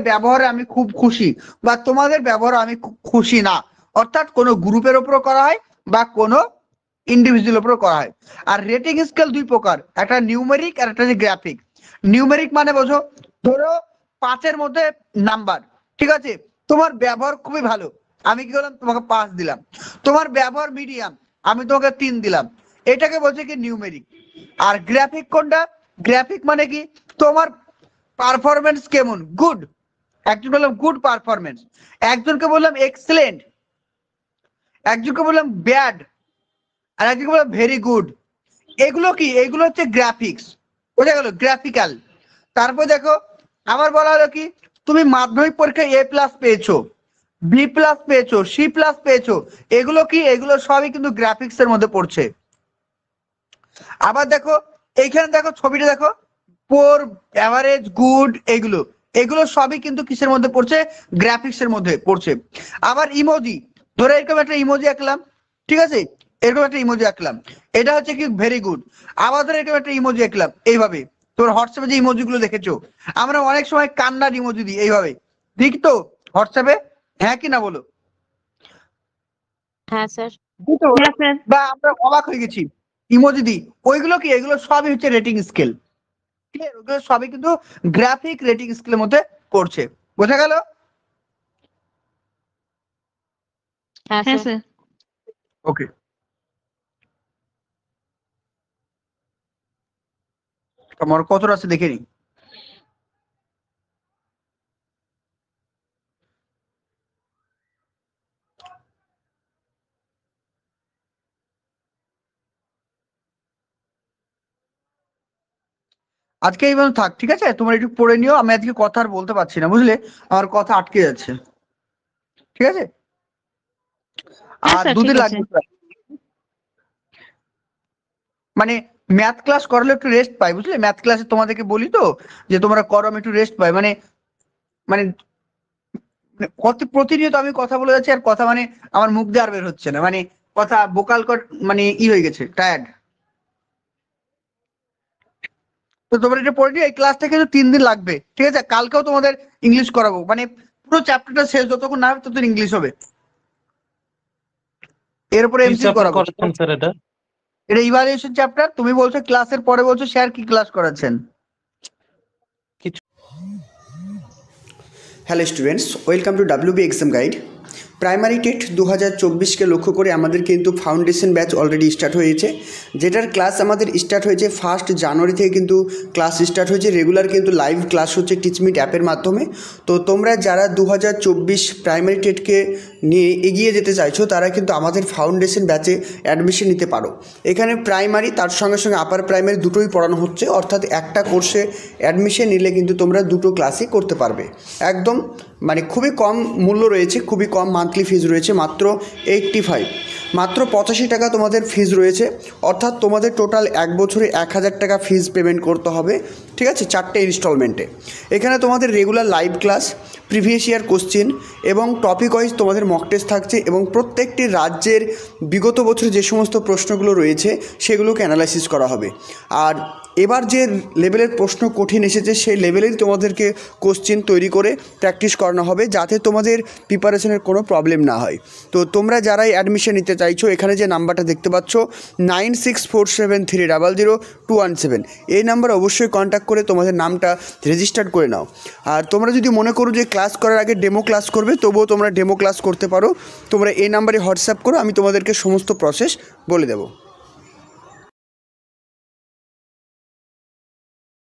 ব্যবহারে আমি খুব খুশি, বা তোমাদের ব্যবহারে আমি খুশি না। অর্থাৎ কোনো গ্রুপের উপরে করা হয় বা কোনো ইন্ডিভিজুয়াল উপর করা হয়। আর রেটিং স্কেল দুই প্রকার, একটা নিউমেরিক আর একটা হচ্ছে গ্রাফিক। নিউমেরিক মানে বোঝো, ধরো 5-এর মধ্যে নাম্বার, ঠিক আছে, তোমার ব্যবহার খুবই ভালো, আমি কি করলাম? তোমাকে 5 দিলাম। তোমার ব্যবহার মিডিয়াম, আমি তোমাকে 3 দিলাম। এটাকে বলছে কি নিউমেরিক। আর গ্রাফিক কোনটা? গ্রাফিক মানে কি তোমার পারফরমেন্স কেমন, গুড, একজন বললাম গুড পারফরমেন্স, একজনকে বললাম এক্সেলেন্ট, একজনকে বললাম ব্যাড, আর একদিকে বলো ভেরি গুড। এগুলো কি? এগুলো হচ্ছে গ্রাফিক্স। বোঝা গেল? গ্রাফিক্যাল। তারপর দেখো আবার বলা হলো কি তুমি মাধ্যমিক পরীক্ষায় A+ পেয়েছো, B+ পেয়েছো, C+ পেয়েছো, এগুলো কি? এগুলো সবই কিন্তু গ্রাফিক্স এর মধ্যে পড়ছে। আবার দেখো এইখানে দেখো ছবিটা দেখো, পোর, অ্যাভারেজ, গুড, এগুলো এগুলো সবই কিন্তু কিসের মধ্যে পড়ছে? গ্রাফিক্স এর মধ্যে পড়ছে। আবার ইমোজি, ধরো এরকম একটা ইমোজি আঁকলাম, ঠিক আছে, এরকম একটা ইমোজি আঁকলাম, এটা হচ্ছে কি ভেরি গুড। আবার ধরো এরকম একটা ইমোজি আঁকলাম এইভাবে, তোর হোয়াটসঅ্যাপে যে ইমোজি গুলো দেখেছো, আমরা অনেক সময় কান্নার ইমোজি দিই এইভাবে, ঠিক তো হোয়াটসঅ্যাপে? হ্যাঁ কি না বলো? হ্যাঁ স্যার। দিই তো? হ্যাঁ স্যার। বা আমরা অবাক হয়ে গেছি ইমোজি দিই, ওইগুলো কি? এগুলো সবই হচ্ছে রেটিং স্কেল। ঠিক আছে? ওগুলো সবই কিন্তু গ্রাফিক রেটিং স্কেলের মধ্যে পড়ছে। বোঝা গেল? হ্যাঁ হ্যাঁ স্যার। স্যার। ওকে, তোমার কতটা আছে দেখে নি। আজকে এই পর্যন্ত থাক, ঠিক আছে? তোমরা একটু পড়ে নিও, আমি আজকে কথা আর বলতে পারছি না, বুঝলে, আমার কথা আটকে যাচ্ছে, ঠিক আছে? হ্যাঁ আর স্যার, ঠিক দুদিন আছে। লাগবে প্রায়। মানে ম্যাথ ক্লাস করলে একটু রেস্ট পাই, বুঝলে, ম্যাথ ক্লাসে তোমাদেরকে বলি তো যে তোমরা করো, আমি একটু রেস্ট পাই, মানে মানে কত প্রতিনিয়ত আমি কথা বলে যাচ্ছি আর কথা, মানে আমার মুখ দিয়ে আর বের হচ্ছে না, মানে কথা ভোকাল কট মানে হয়ে গেছে, টায়ার্ড। তো তোমরা এটা পড়ে নিও, এই ক্লাসটা কিন্তু 3 দিন লাগবে, ঠিক আছে? কালকেও তোমাদের ইংলিশ করাবো, মানে পুরো চ্যাপ্টারটা শেষ যতক্ষণ না হবে ততক্ষণ ইংলিশ হবে, এর উপরে কি এমসিকিউ চ্যাপ্টার করাবো। করাচ্ছেন স্যার এটা? এটা ইভালুয়েশন চ্যাপ্টার। তুমি বলছো ক্লাসের পরে, বলছো স্যার কি ক্লাস করাচ্ছেন। Hello students, welcome to WB exam guide. Primary TET 2024কে লক্ষ্য করে আমাদের কিন্তু ফাউন্ডেশন ব্যাচ অলরেডি স্টার্ট হয়েছে, যেটার ক্লাস আমাদের স্টার্ট হয়েছে 1 জানুয়ারি থেকে। কিন্তু ক্লাস স্টার্ট হয়েছে, রেগুলার কিন্তু লাইভ ক্লাস হচ্ছে টিচমিট অ্যাপের মাধ্যমে। তো তোমরা যারা 2024 প্রাইমারি টেটকে নিয়ে এগিয়ে যেতে চাইছো, তারা কিন্তু আমাদের ফাউন্ডেশন ব্যাচে অ্যাডমিশন নিতে পারো। এখানে প্রাইমারি তার সঙ্গে সঙ্গে আপার প্রাইমারি দুটোই পড়ানো হচ্ছে, অর্থাৎ একটা কোর্সে অ্যাডমিশন নিলে কিন্তু তোমরা দুটো ক্লাসই করতে পারবে। একদম মানে খুবই কম মূল্য রয়েছে, খুবই কম মান্থলি ফিজ রয়েছে, মাত্র 85, মাত্র 85 টাকা তোমাদের ফিজ রয়েছে। অর্থাৎ তোমাদের টোটাল 1 বছরে 1000 টাকা ফিজ পেমেন্ট করতে হবে, ঠিক আছে, 4টে ইনস্টলমেন্টে। এখানে তোমাদের regular live class, previous year question এবং টপিক ওয়াইজ তোমাদের মক টেস্ট থাকছে, এবং প্রত্যেকটি রাজ্যের বিগত বছরে যে সমস্ত প্রশ্নগুলো রয়েছে সেগুলোকে অ্যানালাইসিস করা হবে। আর এবার যে লেভেলের প্রশ্ন কঠিন এসেছে সেই লেভেলেই তোমাদেরকে কোশ্চেন তৈরি করে প্র্যাকটিস করানো হবে, যাতে তোমাদের প্রিপারেশনের কোনো প্রবলেম না হয়। তো তোমরা যারাই অ্যাডমিশন নিতে চাইছো, এখানে যে নাম্বারটা দেখতে পাচ্ছ 9647300217, এই নাম্বারে অবশ্যই কন্ট্যাক্ট করে তোমাদের নামটা রেজিস্টার করে নাও। আর তোমরা যদি মনে করো যে ক্লাস করার আগে ডেমো ক্লাস করবে, তবুও তোমরা ডেমো ক্লাস করতে পারো। তোমরা এই নাম্বারে হোয়াটসঅ্যাপ করো, আমি তোমাদেরকে সমস্ত প্রসেস বলে দেবো।